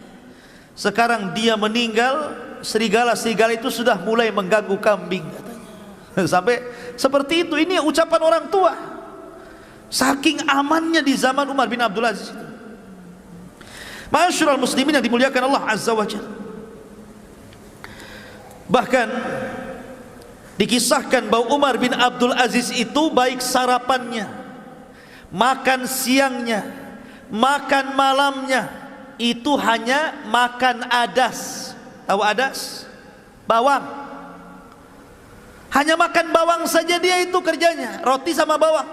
Sekarang dia meninggal, serigala-serigala itu sudah mulai mengganggu kambing, katanya. Sampai seperti itu. Ini ucapan orang tua. Saking amannya di zaman Umar bin Abdul Aziz. Ma'asyiral muslimin yang dimuliakan Allah Azza wa Jalla. Bahkan dikisahkan bahwa Umar bin Abdul Aziz itu baik sarapannya, makan siangnya, makan malamnya itu hanya makan adas. Tahu adas? Bawang. Hanya makan bawang saja dia itu kerjanya, roti sama bawang.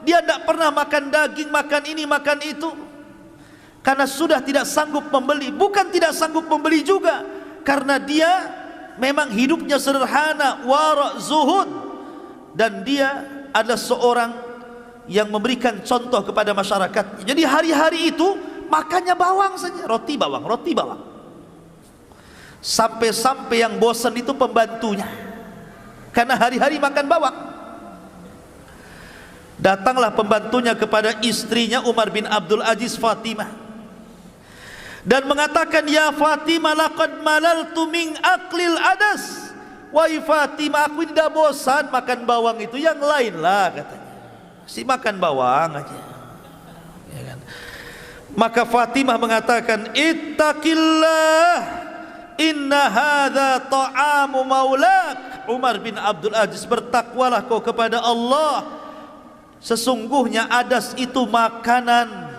Dia tidak pernah makan daging, makan ini, makan itu. karena sudah tidak sanggup membeli. Bukan tidak sanggup membeli juga, karena dia memang hidupnya sederhana, wara', zuhud, dan dia adalah seorang yang memberikan contoh kepada masyarakat. Jadi hari-hari itu makannya bawang saja, roti bawang, roti bawang. Sampai-sampai yang bosan itu pembantunya, karena hari-hari makan bawang. Datanglah pembantunya kepada istrinya Umar bin Abdul Aziz, Fatimah, dan mengatakan, ya Fatimah, laqad malaltu min aklil adas. Wahai Fatimah, aku tidak bosan makan bawang itu, yang lain lah katanya, si makan bawang aja, ya kan? Maka Fatimah mengatakan, ittaqillah, inna hadza ta'amu maulak. Umar bin Abdul Aziz, bertakwalah kau kepada Allah, sesungguhnya adas itu makanan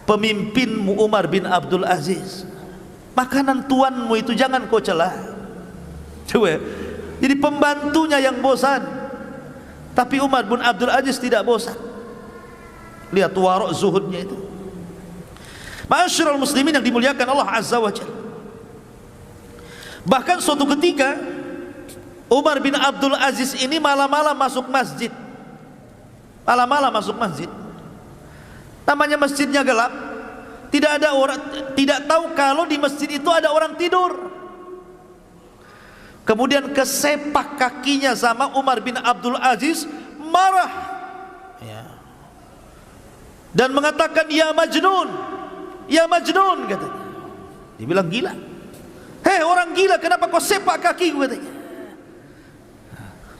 pemimpinmu Umar bin Abdul Aziz, makanan tuanmu itu, jangan kau celah. Coba, jadi pembantunya yang bosan, tapi Umar bin Abdul Aziz tidak bosan. Lihat warok zuhudnya itu. Ma'asyiral muslimin yang dimuliakan Allah Azza wa Jalla. Bahkan suatu ketika Umar bin Abdul Aziz ini malam-malam masuk masjid. Malam-malam masuk masjid. Namanya masjidnya gelap, tidak ada orang, tidak tahu kalau di masjid itu ada orang tidur. Kemudian kesepak kakinya sama Umar bin Abdul Aziz, marah, ya, dan mengatakan, ya Majnun, ya Majnun, katanya. Dibilang gila. Hei orang gila, kenapa kau sepak kaki, katanya.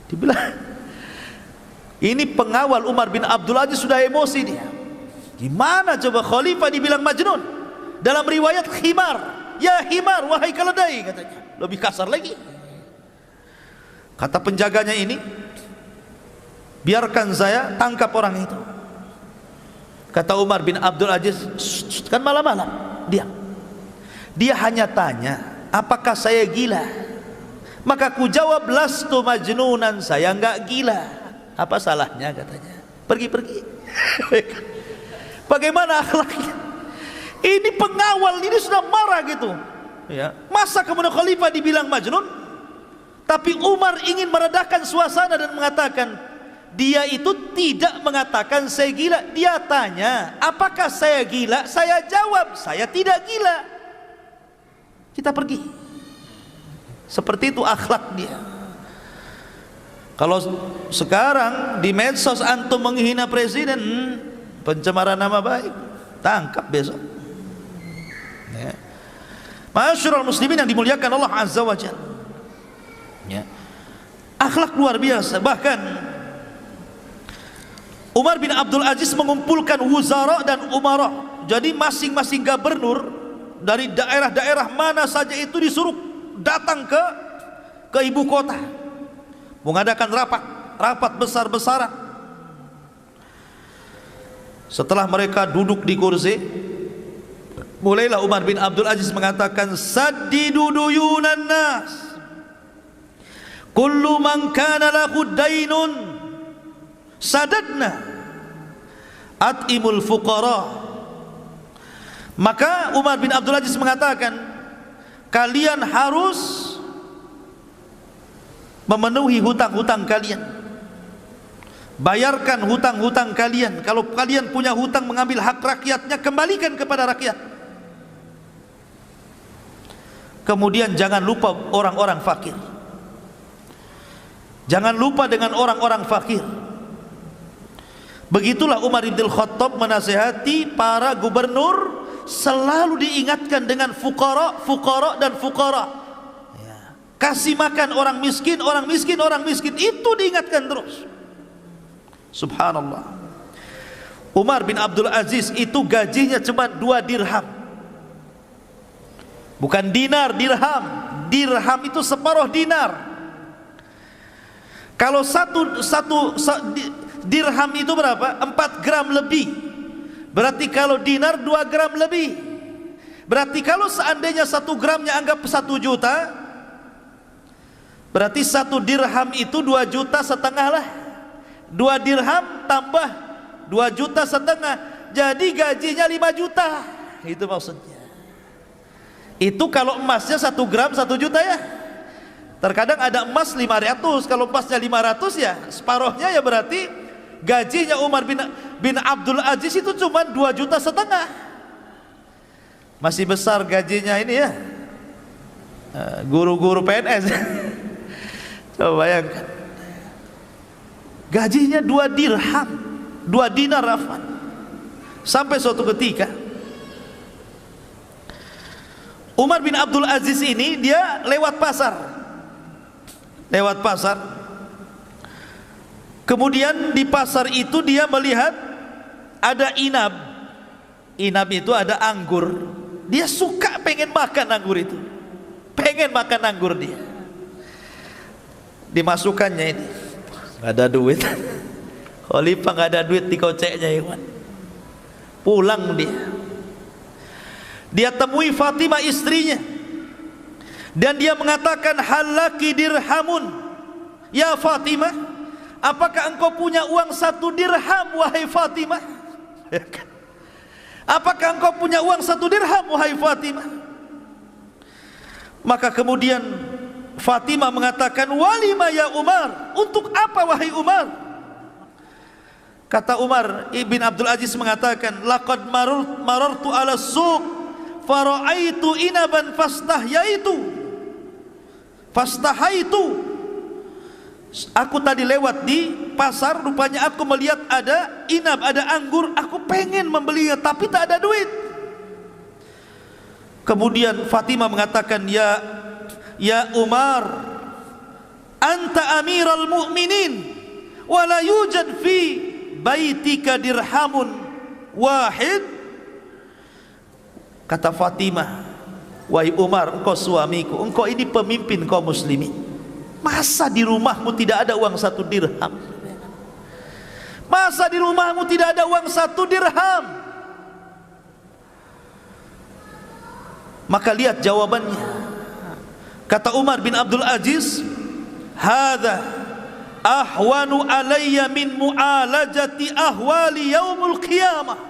Dibilang, ini pengawal Umar bin Abdul Aziz sudah emosi dia. Gimana coba khalifah dibilang Majnun? Dalam riwayat khimar, ya himar, wahai keledai, katanya. Lebih kasar lagi. Kata penjaganya ini, biarkan saya tangkap orang itu. Kata Umar bin Abdul Aziz, kan malam-malam, diam. Dia hanya tanya, apakah saya gila? Maka ku jawab, lastu majnunan, saya enggak gila. Apa salahnya, katanya. Pergi-pergi. Bagaimana akhlaknya? Ini pengawal, ini sudah marah gitu, ya. Masa kemudian khalifah dibilang Majnun? Tapi Umar ingin meredakan suasana dan mengatakan, dia itu tidak mengatakan saya gila. Dia tanya, apakah saya gila? Saya jawab, saya tidak gila. Kita pergi. Seperti itu akhlak dia. Kalau sekarang di medsos antum menghina presiden, pencemaran nama baik, tangkap besok, ya. Ma'asyiral muslimin yang dimuliakan Allah Azza wa Jalla, ya. Akhlak luar biasa. Bahkan Umar bin Abdul Aziz mengumpulkan wuzara dan umara. Jadi masing-masing gubernur dari daerah-daerah mana saja itu disuruh datang ke ibu kota, mengadakan rapat besar-besaran. Setelah mereka duduk di kursi, mulailah Umar bin Abdul Aziz mengatakan, saddidu duyunan nas, kullu man kana lahu dainun sadadna, at'imul fuqara. Maka Umar bin Abdul Aziz mengatakan, kalian harus memenuhi hutang-hutang kalian, bayarkan hutang-hutang kalian. Kalau kalian punya hutang, mengambil hak rakyatnya, kembalikan kepada rakyat. Kemudian jangan lupa orang-orang fakir, jangan lupa dengan orang-orang fakir. Begitulah Umar bin Khattab menasihati para gubernur, selalu diingatkan dengan fuqara, fuqara dan fuqara, ya. Kasih makan orang miskin, orang miskin, orang miskin, itu diingatkan terus. Subhanallah. Umar bin Abdul Aziz itu gajinya cuma 2 dirham, bukan dinar, dirham. Dirham itu separuh dinar. Kalau satu dirham itu berapa? 4 gram lebih. Berarti kalau dinar 2 gram lebih. Berarti kalau seandainya 1 gramnya anggap 1 juta, berarti 1 dirham itu 2,5 juta lah. 2 dirham tambah 2,5 juta, jadi gajinya 5 juta. Itu maksudnya. Itu kalau emasnya 1 gram 1 juta ya. Terkadang ada emas 500, kalau emasnya 500 ya separuhnya, ya berarti gajinya Umar bin Abdul Aziz itu cuma 2,5 juta. Masih besar gajinya ini ya, guru-guru PNS. Coba bayangkan, gajinya 2 dirham, 2 dinar Afwan. Sampai suatu ketika Umar bin Abdul Aziz ini dia lewat pasar. Kemudian di pasar itu dia melihat ada inab. Inab itu ada anggur. Dia suka pengen makan anggur itu. Pengen makan anggur dia. Dimasukkannya ini. Gak ada duit. Khalifah gak ada duit di koceknya, Iwan. Pulang dia. Dia temui Fatimah istrinya. Dan dia mengatakan, halaki dirhamun ya Fatimah, apakah engkau punya uang 1 dirham wahai Fatimah? Apakah engkau punya uang 1 dirham wahai Fatimah? Maka kemudian Fatimah mengatakan, walima ya Umar, untuk apa wahai Umar? Kata Umar ibn Abdul Aziz mengatakan, laqad marartu ala suq fara'aitu inaban fastahaitu. Aku tadi lewat di pasar, rupanya aku melihat ada inab, ada anggur, aku pengen membelinya tapi tak ada duit. Kemudian Fatimah mengatakan, ya Umar, anta amiral mu'minin wa la yujad fi baitika dirhamun wahid. Kata Fatimah, wahai Umar, engkau suamiku, engkau ini pemimpin kaum muslimin, masa di rumahmu tidak ada uang 1 dirham? Masa di rumahmu tidak ada uang 1 dirham? Maka lihat jawabannya. Kata Umar bin Abdul Aziz, hadza ahwanu alayya min mu'alajati ahwali yaumul qiyamah.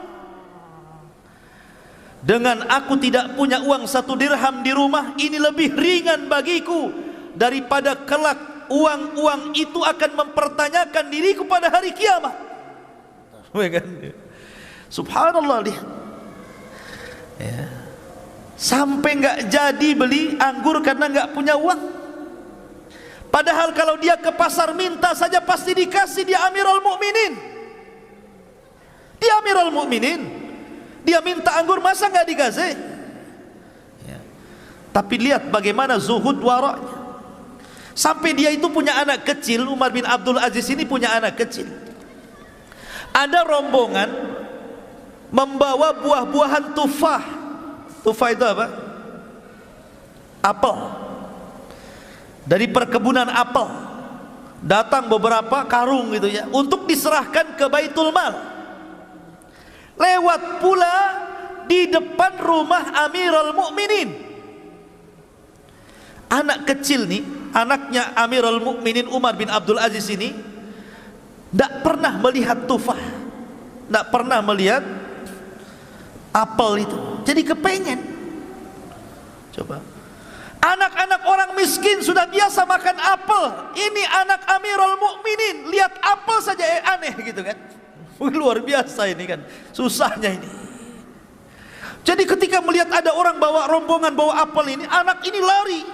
Dengan aku tidak punya uang 1 dirham di rumah, ini lebih ringan bagiku daripada kelak uang-uang itu akan mempertanyakan diriku pada hari kiamat. Subhanallah, lihat ya. Sampai nggak jadi beli anggur karena nggak punya uang. Padahal kalau dia ke pasar minta saja pasti dikasih. Dia Amirul Mukminin. Dia Amirul Mukminin. Dia minta anggur, masa nggak dikasih? Ya. Tapi lihat bagaimana zuhud waraknya. Sampai dia itu punya anak kecil. Umar bin Abdul Aziz ini punya anak kecil. Ada rombongan membawa buah-buahan tufah. Tufah itu apa? Apel. Dari perkebunan apel. Datang beberapa karung gitu ya, untuk diserahkan ke Baitul Mal. Lewat pula di depan rumah Amirul Mukminin. Anak kecil nih, anaknya Amirul Mukminin Umar bin Abdul Aziz ini tidak pernah melihat tufah, tidak pernah melihat apel itu. Jadi kepengen. Coba, anak-anak orang miskin sudah biasa makan apel, ini anak Amirul Mukminin lihat apel saja aneh gitu kan. Luar biasa ini kan, susahnya ini. Jadi ketika melihat ada orang bawa rombongan bawa apel ini, anak ini lari,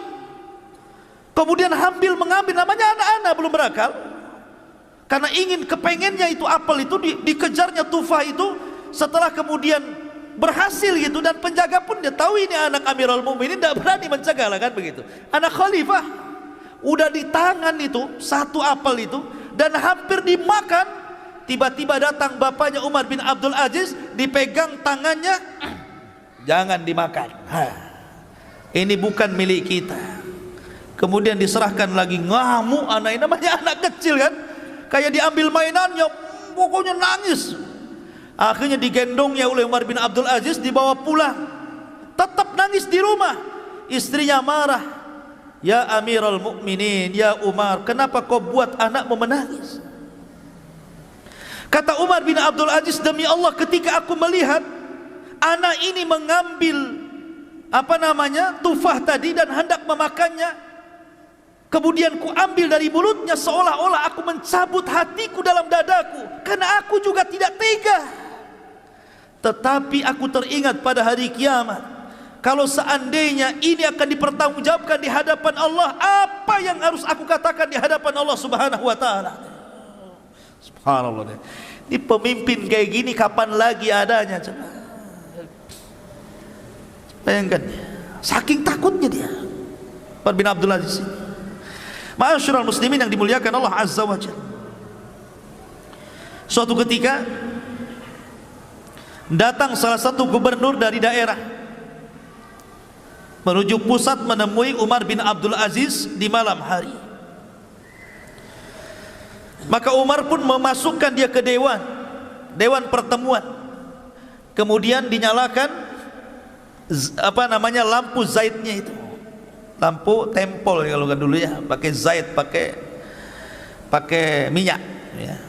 kemudian hampir mengambil. Namanya anak-anak belum berakal, karena ingin kepengennya itu apel itu, dikejarnya tufah itu. Setelah kemudian berhasil gitu, dan penjaga pun dia tahu ini anak Amirul Mukminin, tidak berani mencegah lah kan begitu. Anak khalifah udah di tangan itu 1 apel itu dan hampir dimakan. Tiba-tiba datang bapaknya Umar bin Abdul Aziz, dipegang tangannya, jangan dimakan. Ini bukan milik kita. Kemudian diserahkan lagi, ngamuk anak ini, namanya anak kecil kan, kayak diambil mainannya, pokoknya nangis. Akhirnya digendongnya oleh Umar bin Abdul Aziz, dibawa pulang. Tetap nangis di rumah. Istrinya marah, ya Amirul Mukminin, ya Umar, kenapa kau buat anakmu menangis? Kata Umar bin Abdul Aziz, demi Allah ketika aku melihat anak ini mengambil tufah tadi dan hendak memakannya, kemudian ku ambil dari mulutnya, seolah-olah aku mencabut hatiku dalam dadaku, karena aku juga tidak tega. Tetapi aku teringat pada hari kiamat, kalau seandainya ini akan dipertanggungjawabkan di hadapan Allah, apa yang harus aku katakan di hadapan Allah Subhanahu wa taala? Subhanallah. Ini pemimpin kayak gini kapan lagi adanya, coba. Bayangkan, saking takutnya dia, Umar bin Abdul Aziz. Ma'asyiral muslimin yang dimuliakan Allah Azza wa Jalla. Suatu ketika datang salah satu gubernur dari daerah menuju pusat menemui Umar bin Abdul Aziz di malam hari. Maka Umar pun memasukkan dia ke dewan pertemuan. Kemudian dinyalakan lampu zaitnya itu, lampu tempol kalau kan dulu ya, pakai zait, pakai minyak ya.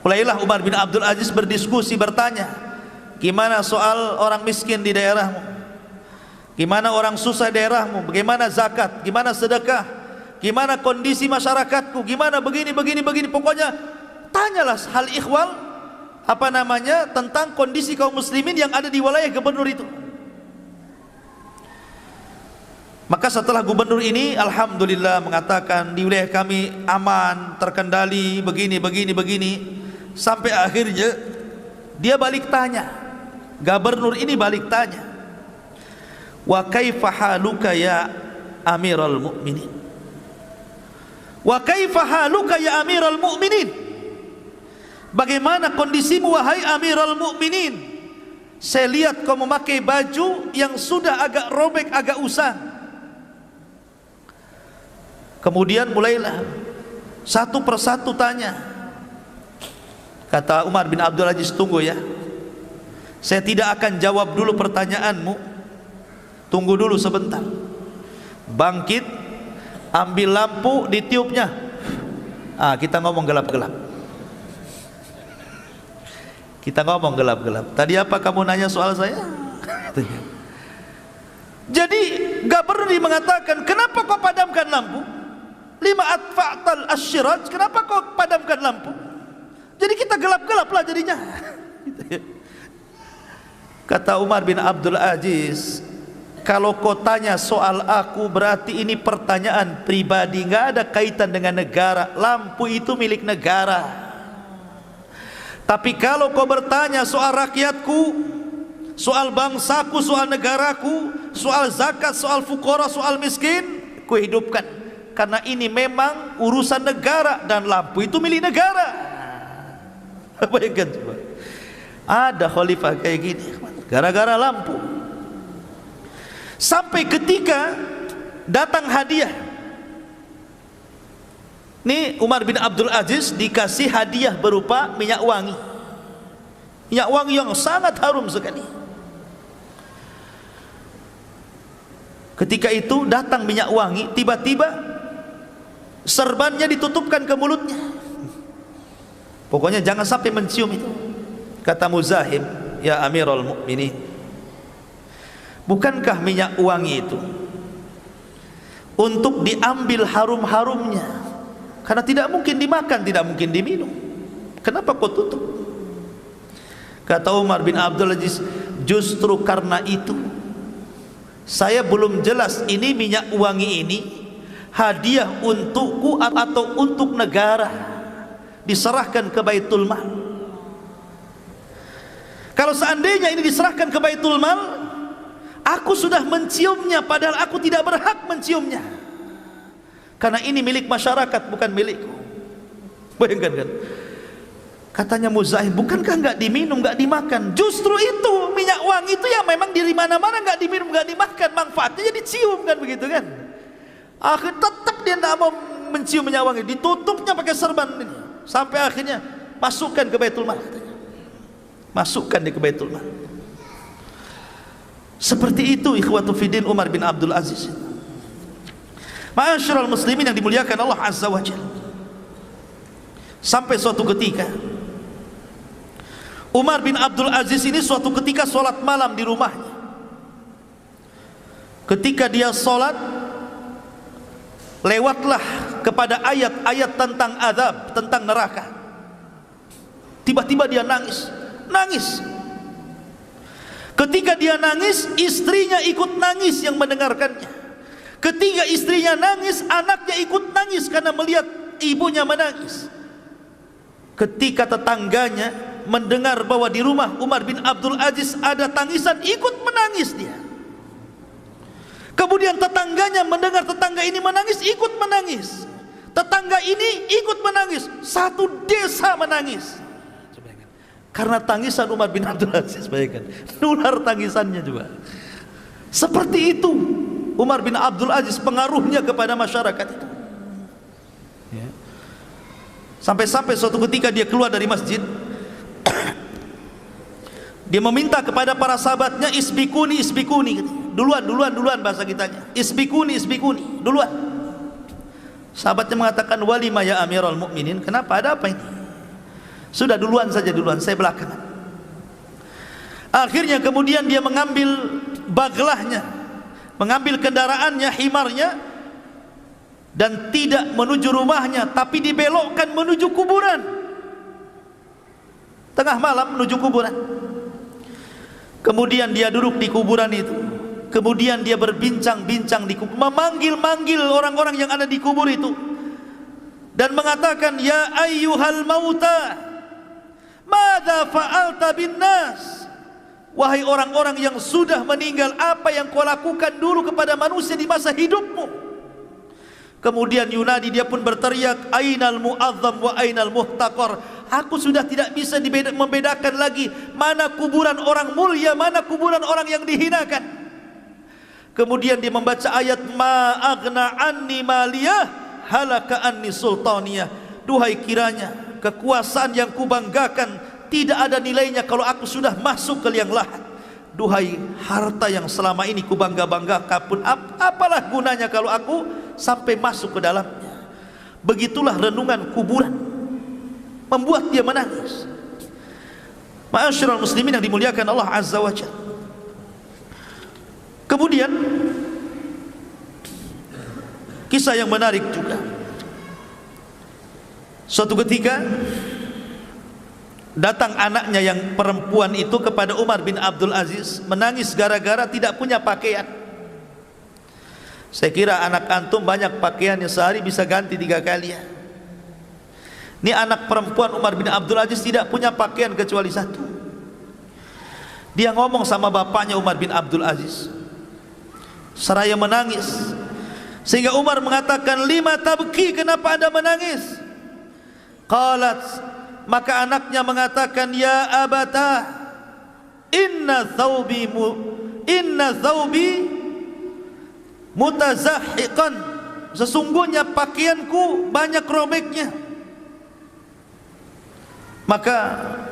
Mulailah Umar bin Abdul Aziz berdiskusi, bertanya, gimana soal orang miskin di daerahmu, gimana orang susah di daerahmu, bagaimana zakat, gimana sedekah, gimana kondisi masyarakatku, gimana begini, pokoknya tanyalah hal ikhwal tentang kondisi kaum muslimin yang ada di wilayah gubernur itu. Maka setelah gubernur ini alhamdulillah mengatakan di wilayah kami aman, terkendali, begini, sampai akhirnya dia balik tanya, gubernur ini balik tanya, wa kaifa haluka ya amiral mu'minin, wa kaifa haluka ya amiral mu'minin, bagaimana kondisimu wahai amiral mu'minin? Saya lihat kau memakai baju yang sudah agak robek, agak usang. Kemudian mulailah satu persatu tanya. Kata Umar bin Abdul Aziz, tunggu ya, saya tidak akan jawab dulu pertanyaanmu, tunggu dulu sebentar. Bangkit, ambil lampu, ditiupnya. Kita ngomong gelap-gelap. Tadi apa kamu nanya soal saya? Jadi gubernur mengatakan, kenapa kau padamkan lampu? Lima atfa'tal asyiraj, kenapa kau padamkan lampu? Jadi kita gelap-gelap lah jadinya. Kata Umar bin Abdul Aziz, kalau kau tanya soal aku, berarti ini pertanyaan pribadi, nggak ada kaitan dengan negara. Lampu itu milik negara. Tapi kalau kau bertanya soal rakyatku, soal bangsaku, soal negaraku, soal zakat, soal fukara, soal miskin, ku hidupkan. Karena ini memang urusan negara dan lampu itu milik negara. Bayangkan coba, ada khalifah kayak gini gara-gara lampu. Sampai ketika datang hadiah. Nih Umar bin Abdul Aziz dikasih hadiah berupa minyak wangi. Minyak wangi yang sangat harum sekali. Ketika itu datang minyak wangi, tiba-tiba serbannya ditutupkan ke mulutnya. Pokoknya jangan sampai mencium itu. Kata Muzahim, ya Amirul Mukminin, bukankah minyak wangi itu untuk diambil harum-harumnya? Karena tidak mungkin dimakan, tidak mungkin diminum. Kenapa kau tutup? Kata Umar bin Abdul Aziz, justru karena itu saya belum jelas ini minyak wangi ini hadiah untukku atau untuk negara, diserahkan ke Baitul Mal. Kalau seandainya ini diserahkan ke Baitul Mal, aku sudah menciumnya padahal aku tidak berhak menciumnya, karena ini milik masyarakat, bukan milikku. Bayangkan kan? Katanya Muzahim, bukankah enggak diminum, enggak dimakan? Justru itu minyak wangi itu yang memang di mana-mana enggak diminum, enggak dimakan, manfaatnya jadi cium kan, begitu kan? Akhir tetap dia tidak mau mencium minyak wangi, ditutupnya pakai serban ini, sampai akhirnya masukkan ke Baitul Mal, masukkan di ke Baitul Mal. Seperti itu ikhwatu fiddin Umar bin Abdul Aziz. Ma'asyiral muslimin yang dimuliakan Allah Azza wa Jalla. Sampai suatu ketika Umar bin Abdul Aziz ini suatu ketika sholat malam di rumahnya. Ketika dia sholat, lewatlah kepada ayat-ayat tentang azab, tentang neraka. Tiba-tiba dia nangis. Ketika dia nangis, istrinya ikut nangis yang mendengarkannya. Ketika istrinya nangis, anaknya ikut nangis karena melihat ibunya menangis. Ketika tetangganya mendengar bahwa di rumah Umar bin Abdul Aziz ada tangisan, ikut menangis dia. Kemudian tetangganya mendengar tetangga ini menangis, ikut menangis. Tetangga ini ikut menangis. Satu desa menangis. Karena tangisan Umar bin Abdul Aziz, bayangkan. Nular tangisannya juga. Seperti itu Umar bin Abdul Aziz pengaruhnya kepada masyarakat itu. Sampai-sampai suatu ketika dia keluar dari masjid, dia meminta kepada para sahabatnya, isbikuni, duluan bahasa kitanya, isbikuni, duluan. Sahabatnya mengatakan, walima ya Amirul Mukminin, kenapa, ada apa ini? Sudah duluan saja, saya belakangan. Akhirnya kemudian dia mengambil baglahnya, mengambil kendaraannya, himarnya, dan tidak menuju rumahnya, tapi dibelokkan menuju kuburan. Tengah malam menuju kuburan. Kemudian dia duduk di kuburan itu. Kemudian dia berbincang-bincang di kuburan, memanggil-manggil orang-orang yang ada di kubur itu, dan mengatakan, ya ayyuhal mauta, madza fa'alta bin nas? Wahai orang-orang yang sudah meninggal, apa yang kau lakukan dulu kepada manusia di masa hidupmu? Kemudian yunadi, dia pun berteriak, ainal mu'azzam wa ainal muhtaqar. Aku sudah tidak bisa membedakan lagi mana kuburan orang mulia, mana kuburan orang yang dihinakan. Kemudian dia membaca ayat, ma aghna anni maliyah halaka anni sultaniyah. Duhai kiranya kekuasaan yang kubanggakan tidak ada nilainya kalau aku sudah masuk ke liang lahat. Duhai harta yang selama ini kubangga-banggakan pun, apalah gunanya kalau aku sampai masuk ke dalamnya. Begitulah renungan kuburan membuat dia menangis. Ma'asyiral muslimin yang dimuliakan Allah Azza wa Jalla. Kemudian kisah yang menarik juga. Suatu ketika datang anaknya yang perempuan itu kepada Umar bin Abdul Aziz, menangis gara-gara tidak punya pakaian. Saya kira anak antum banyak pakaian yang sehari bisa ganti 3 kali ya. Ini anak perempuan Umar bin Abdul Aziz tidak punya pakaian kecuali 1. Dia ngomong sama bapaknya Umar bin Abdul Aziz seraya menangis, sehingga Umar mengatakan, lima tabki, kenapa anda menangis? Qalat, maka anaknya mengatakan, ya abata, inna thawbi mutazahiqan, sesungguhnya pakaianku banyak robeknya, maka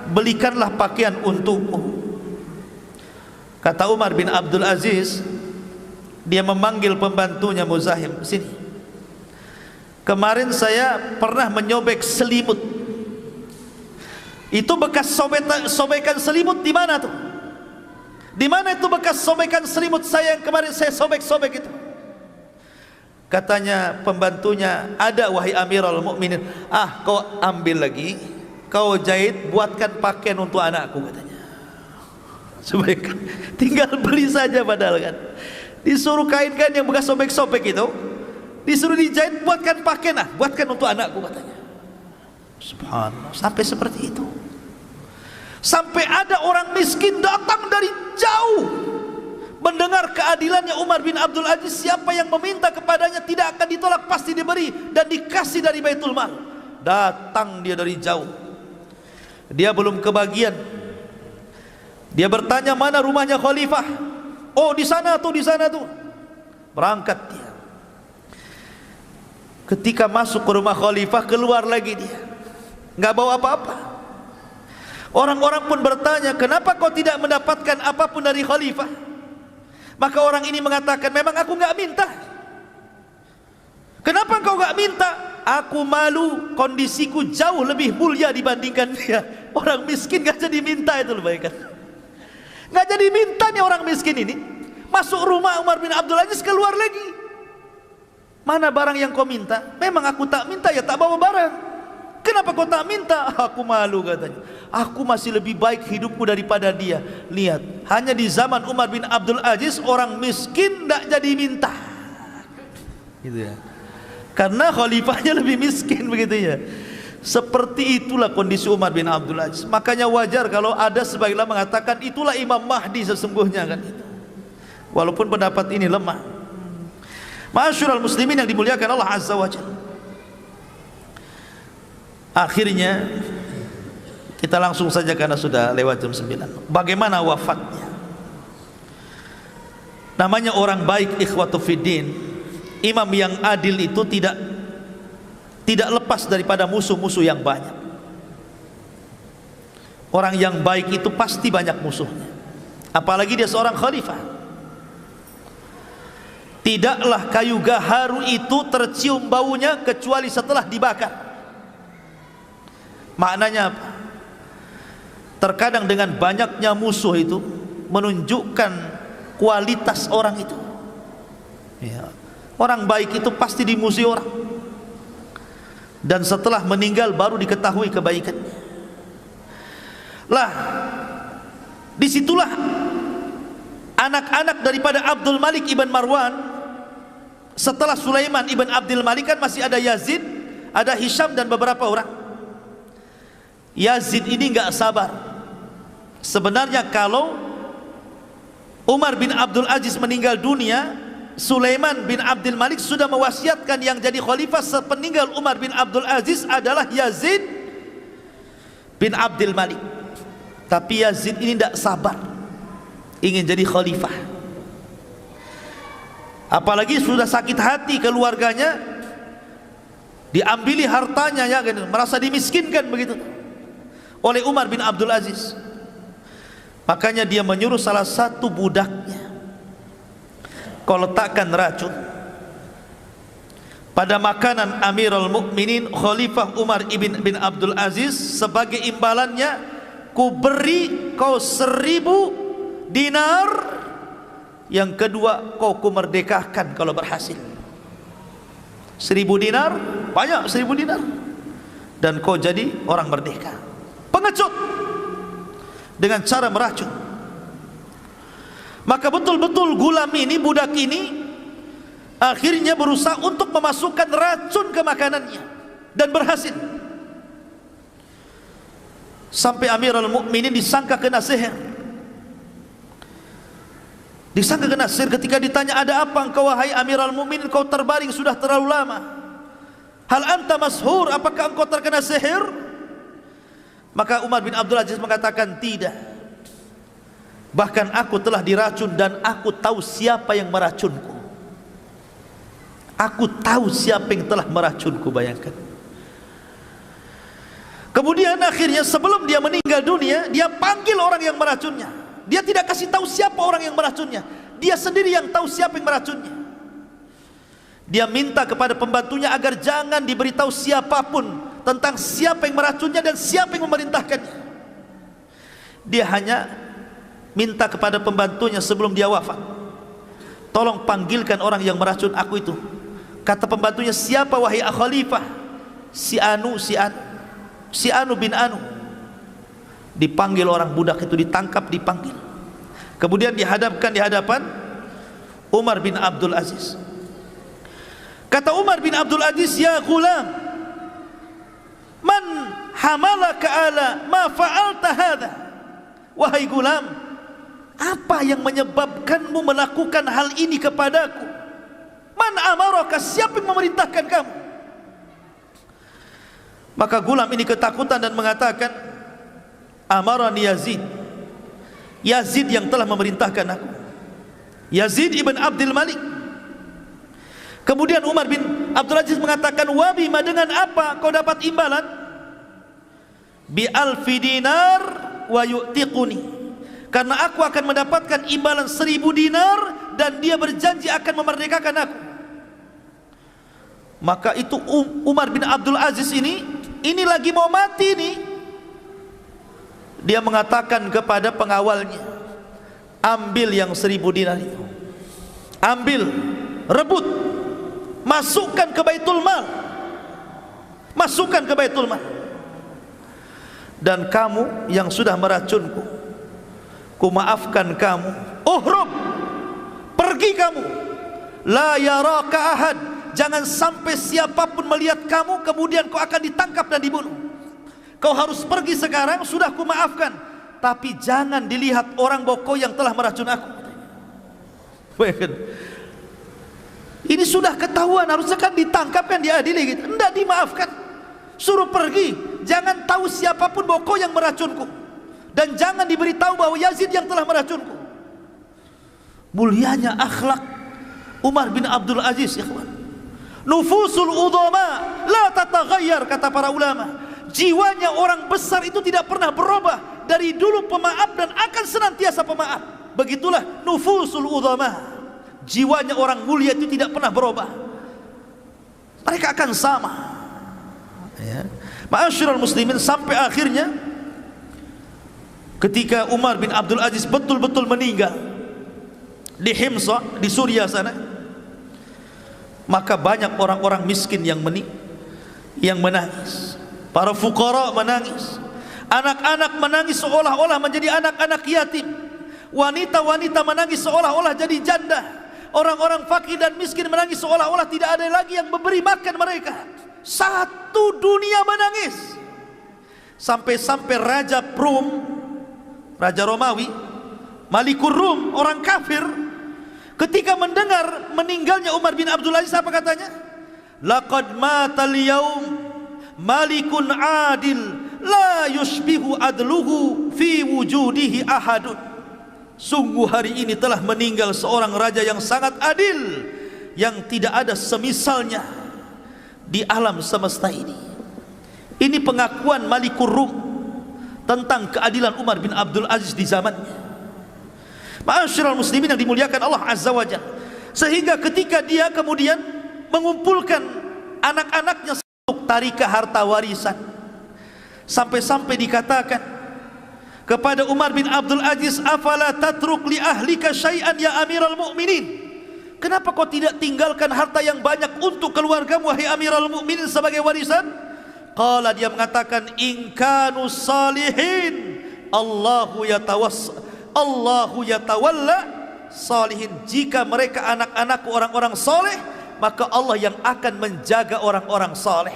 belikanlah pakaian untukku. Kata Umar bin Abdul Aziz, dia memanggil pembantunya, Muzahim, sini, kemarin saya pernah menyobek selimut. Itu bekas sobekan selimut di mana tuh? Di mana itu bekas sobekan selimut saya yang kemarin saya sobek-sobek itu? Katanya pembantunya, ada wahai Amirul Mukminin. Ah, kau ambil lagi, kau jahit, buatkan pakaian untuk anakku, katanya. Sobekkan, tinggal beli saja padahal kan. Disuruh kainkan yang bekas sobek-sobek itu, disuruh dijahit, buatkan pakaian, buatkan untuk anakku, katanya. Subhanallah, sampai seperti itu. Sampai ada orang miskin datang dari jauh mendengar keadilannya Umar bin Abdul Aziz. Siapa yang meminta kepadanya tidak akan ditolak, pasti diberi dan dikasih dari Baitul Mal. Datang dia dari jauh, dia belum kebagian. Dia bertanya, mana rumahnya khalifah? Oh, di sana tuh, di sana tuh. Berangkat dia. Ketika masuk ke rumah khalifah, keluar lagi dia, nggak bawa apa-apa. Orang-orang pun bertanya, kenapa kau tidak mendapatkan apapun dari khalifah? Maka orang ini mengatakan, memang aku nggak minta. Kenapa kau nggak minta? aku malu, kondisiku jauh lebih mulia dibandingkan dia. Orang miskin gak jadi minta itu loh, bayangkan. Gak jadi minta nih orang miskin ini. Masuk rumah Umar bin Abdul Aziz, keluar lagi. Mana barang yang kau minta? Memang aku tak minta, ya tak bawa barang. Kenapa kau tak minta? Aku malu, katanya. Aku masih lebih baik hidupku daripada dia. Lihat, hanya di zaman Umar bin Abdul Aziz orang miskin tak jadi minta. Gitu ya. Karena khalifahnya lebih miskin, begitu ya. Seperti itulah kondisi Umar bin Abdul Aziz. Makanya wajar kalau ada sebagian mengatakan itulah Imam Mahdi sesungguhnya, kan. Walaupun pendapat ini lemah. Ma'asyiral muslimin yang dimuliakan Allah Azza wa Jalla. Akhirnya kita langsung saja karena sudah lewat jam 9. Bagaimana wafatnya? Namanya orang baik, ikhwatu fiddin. Imam yang adil itu tidak lepas daripada musuh-musuh yang banyak. Orang yang baik itu pasti banyak musuhnya. Apalagi dia seorang khalifah. Tidaklah kayu gaharu itu tercium baunya kecuali setelah dibakar. Maknanya apa? Terkadang dengan banyaknya musuh itu menunjukkan kualitas orang itu. Ya. Orang baik itu pasti dimusuhi orang. Dan setelah meninggal baru diketahui kebaikannya. Lah, disitulah anak-anak daripada Abdul Malik ibn Marwan. Setelah Sulaiman ibn Abdul Malik kan masih ada Yazid, ada Hisham dan beberapa orang. Yazid ini enggak sabar. Sebenarnya kalau Umar bin Abdul Aziz meninggal dunia, Sulaiman bin Abdul Malik sudah mewasiatkan yang jadi khalifah sepeninggal Umar bin Abdul Aziz adalah Yazid bin Abdul Malik. Tapi Yazid ini tidak sabar, ingin jadi khalifah. Apalagi sudah sakit hati keluarganya, diambili hartanya, ya, merasa dimiskinkan begitu oleh Umar bin Abdul Aziz. Makanya dia menyuruh salah satu budaknya, kau letakkan racun pada makanan Amirul Mukminin Khalifah Umar bin Abdul Aziz. Sebagai imbalannya, ku beri kau 1000 dinar. Yang kedua, kau kumerdekakan kalau berhasil. 1000 dinar, banyak 1000 dinar. Dan kau jadi orang merdeka. Pengecut dengan cara meracun. Maka betul-betul gulam ini, budak ini akhirnya berusaha untuk memasukkan racun ke makanannya dan berhasil. Sampai Amirul Mukminin disangka kena sihir. Disangka kena sihir. Ketika ditanya, ada apa engkau wahai Amirul Mukminin, kau terbaring sudah terlalu lama. Hal anta mashur, apakah engkau terkena sihir? Maka Umar bin Abdul Aziz mengatakan, tidak. Bahkan aku telah diracun dan aku tahu siapa yang meracunku. Aku tahu siapa yang telah meracunku, bayangkan. Kemudian akhirnya sebelum dia meninggal dunia, dia panggil orang yang meracunnya. Dia tidak kasih tahu siapa orang yang meracunnya. Dia sendiri yang tahu siapa yang meracunnya. Dia minta kepada pembantunya agar jangan diberitahu siapapun tentang siapa yang meracunnya dan siapa yang memerintahkannya. Dia hanya minta kepada pembantunya sebelum dia wafat, tolong panggilkan orang yang meracun aku itu. Kata pembantunya, siapa wahai khalifah? Si Anu bin Anu. Dipanggil orang budak itu, ditangkap, dipanggil. Kemudian dihadapkan di hadapan Umar bin Abdul Aziz. Kata Umar bin Abdul Aziz, ya gulam, man hamalaka ala ma fa'alta hadha? Wahai gulam, apa yang menyebabkanmu melakukan hal ini kepadaku? Man amaraka, siapa yang memerintahkan kamu? Maka gulam ini ketakutan dan mengatakan, amarani Yazid. Yazid yang telah memerintahkan aku. Yazid ibn Abdul Malik. Kemudian Umar bin Abdul Aziz mengatakan, wabima, dengan apa kau dapat imbalan? Bi alfi dinar wa yu'tiquni, karena aku akan mendapatkan imbalan 1000 dinar dan dia berjanji akan memerdekakan aku. Maka itu Umar bin Abdul Aziz ini lagi mau mati nih. Dia mengatakan kepada pengawalnya, ambil yang 1000 dinar itu, ambil, rebut, masukkan ke Baitul Mal, masukkan ke Baitul Mal. Dan kamu yang sudah meracunku, ku maafkan kamu. Uhrub, pergi kamu. La yaraka ahad, jangan sampai siapapun melihat kamu kemudian kau akan ditangkap dan dibunuh. Kau harus pergi sekarang, sudah ku maafkan, tapi jangan dilihat orang bahwa kau yang telah meracun aku. Ini sudah ketahuan, harusnya kan ditangkap, kan diadili gitu. Enggak, dimaafkan, suruh pergi. Jangan tahu siapapun bahwa kau yang meracunku, dan jangan diberitahu bahwa Yazid yang telah meracunku. Mulianya akhlak Umar bin Abdul Aziz, ikhwan. Nufusul udhama la tataghayyar, kata para ulama. Jiwanya orang besar itu tidak pernah berubah, dari dulu pemaaf dan akan senantiasa pemaaf. Begitulah nufusul udhama, jiwanya orang mulia itu tidak pernah berubah, mereka akan sama, ya. Ma'asyiral muslimin, sampai akhirnya ketika Umar bin Abdul Aziz betul-betul meninggal di Himsa, di Suriah sana, maka banyak orang-orang miskin yang menangis. Para fuqara menangis, anak-anak menangis seolah-olah menjadi anak-anak yatim, wanita-wanita menangis seolah-olah jadi janda, orang-orang fakir dan miskin menangis seolah-olah tidak ada lagi yang memberi makan mereka. Satu dunia menangis. Sampai-sampai Raja Rum, Raja Romawi, Malikur Rum, orang kafir, ketika mendengar meninggalnya Umar bin Abdul Aziz, apa katanya? Laqad matal yaum malikun adil la yushbihu adluhu fi wujudihi ahadun. Sungguh hari ini telah meninggal seorang raja yang sangat adil, yang tidak ada semisalnya di alam semesta ini. Ini pengakuan Malikur Rum tentang keadilan Umar bin Abdul Aziz di zamannya. Ma'asyiral muslimin yang dimuliakan Allah Azza wa Jalla. Sehingga ketika dia kemudian mengumpulkan anak-anaknya untuk tarikah harta warisan, sampai-sampai dikatakan kepada Umar bin Abdul Aziz, afala tatruk li ahlika syai'an ya Amirul Mukminin, kenapa kau tidak tinggalkan harta yang banyak untuk keluargamu wahai Amirul Mukminin sebagai warisan? Qala, dia mengatakan, in kanu salihin Allahu yatawalla salihin, jika mereka anak-anakku orang-orang saleh, maka Allah yang akan menjaga orang-orang saleh.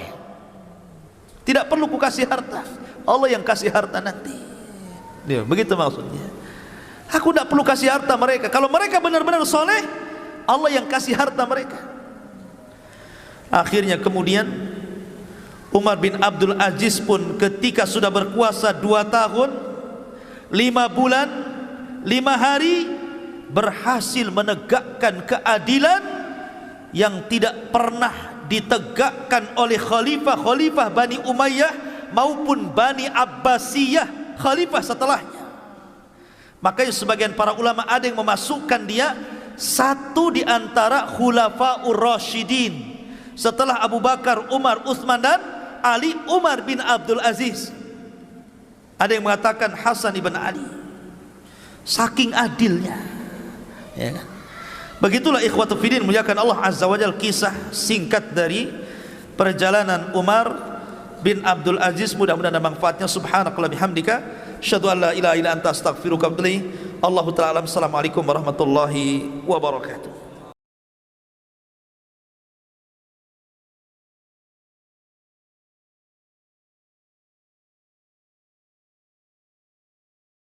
Tidak perlu ku kasih harta, Allah yang kasih harta nanti. Ya, begitu maksudnya. Aku tidak perlu kasih harta mereka. Kalau mereka benar-benar saleh, Allah yang kasih harta mereka. Akhirnya kemudian Umar bin Abdul Aziz pun ketika sudah berkuasa 2 tahun 5 bulan 5 hari berhasil menegakkan keadilan yang tidak pernah ditegakkan oleh khalifah-khalifah Bani Umayyah maupun Bani Abbasiyah, khalifah setelahnya. Makanya sebagian para ulama ada yang memasukkan dia satu di antara khulafaur rasyidin setelah Abu Bakar, Umar, Utsman dan Ali, Umar bin Abdul Aziz. Ada yang mengatakan Hasan ibn Ali, saking adilnya, ya. Begitulah ikhwatu fiddin muliakan Allah Azza wa Jalla, kisah singkat dari perjalanan Umar bin Abdul Aziz. Mudah-mudahan ada manfaatnya. Subhanakallah bihamdika, asyhadu an la ilaha illa anta astaghfiruka wa atubu ilaik. Allahu ta'ala. Assalamualaikum warahmatullahi wabarakatuh.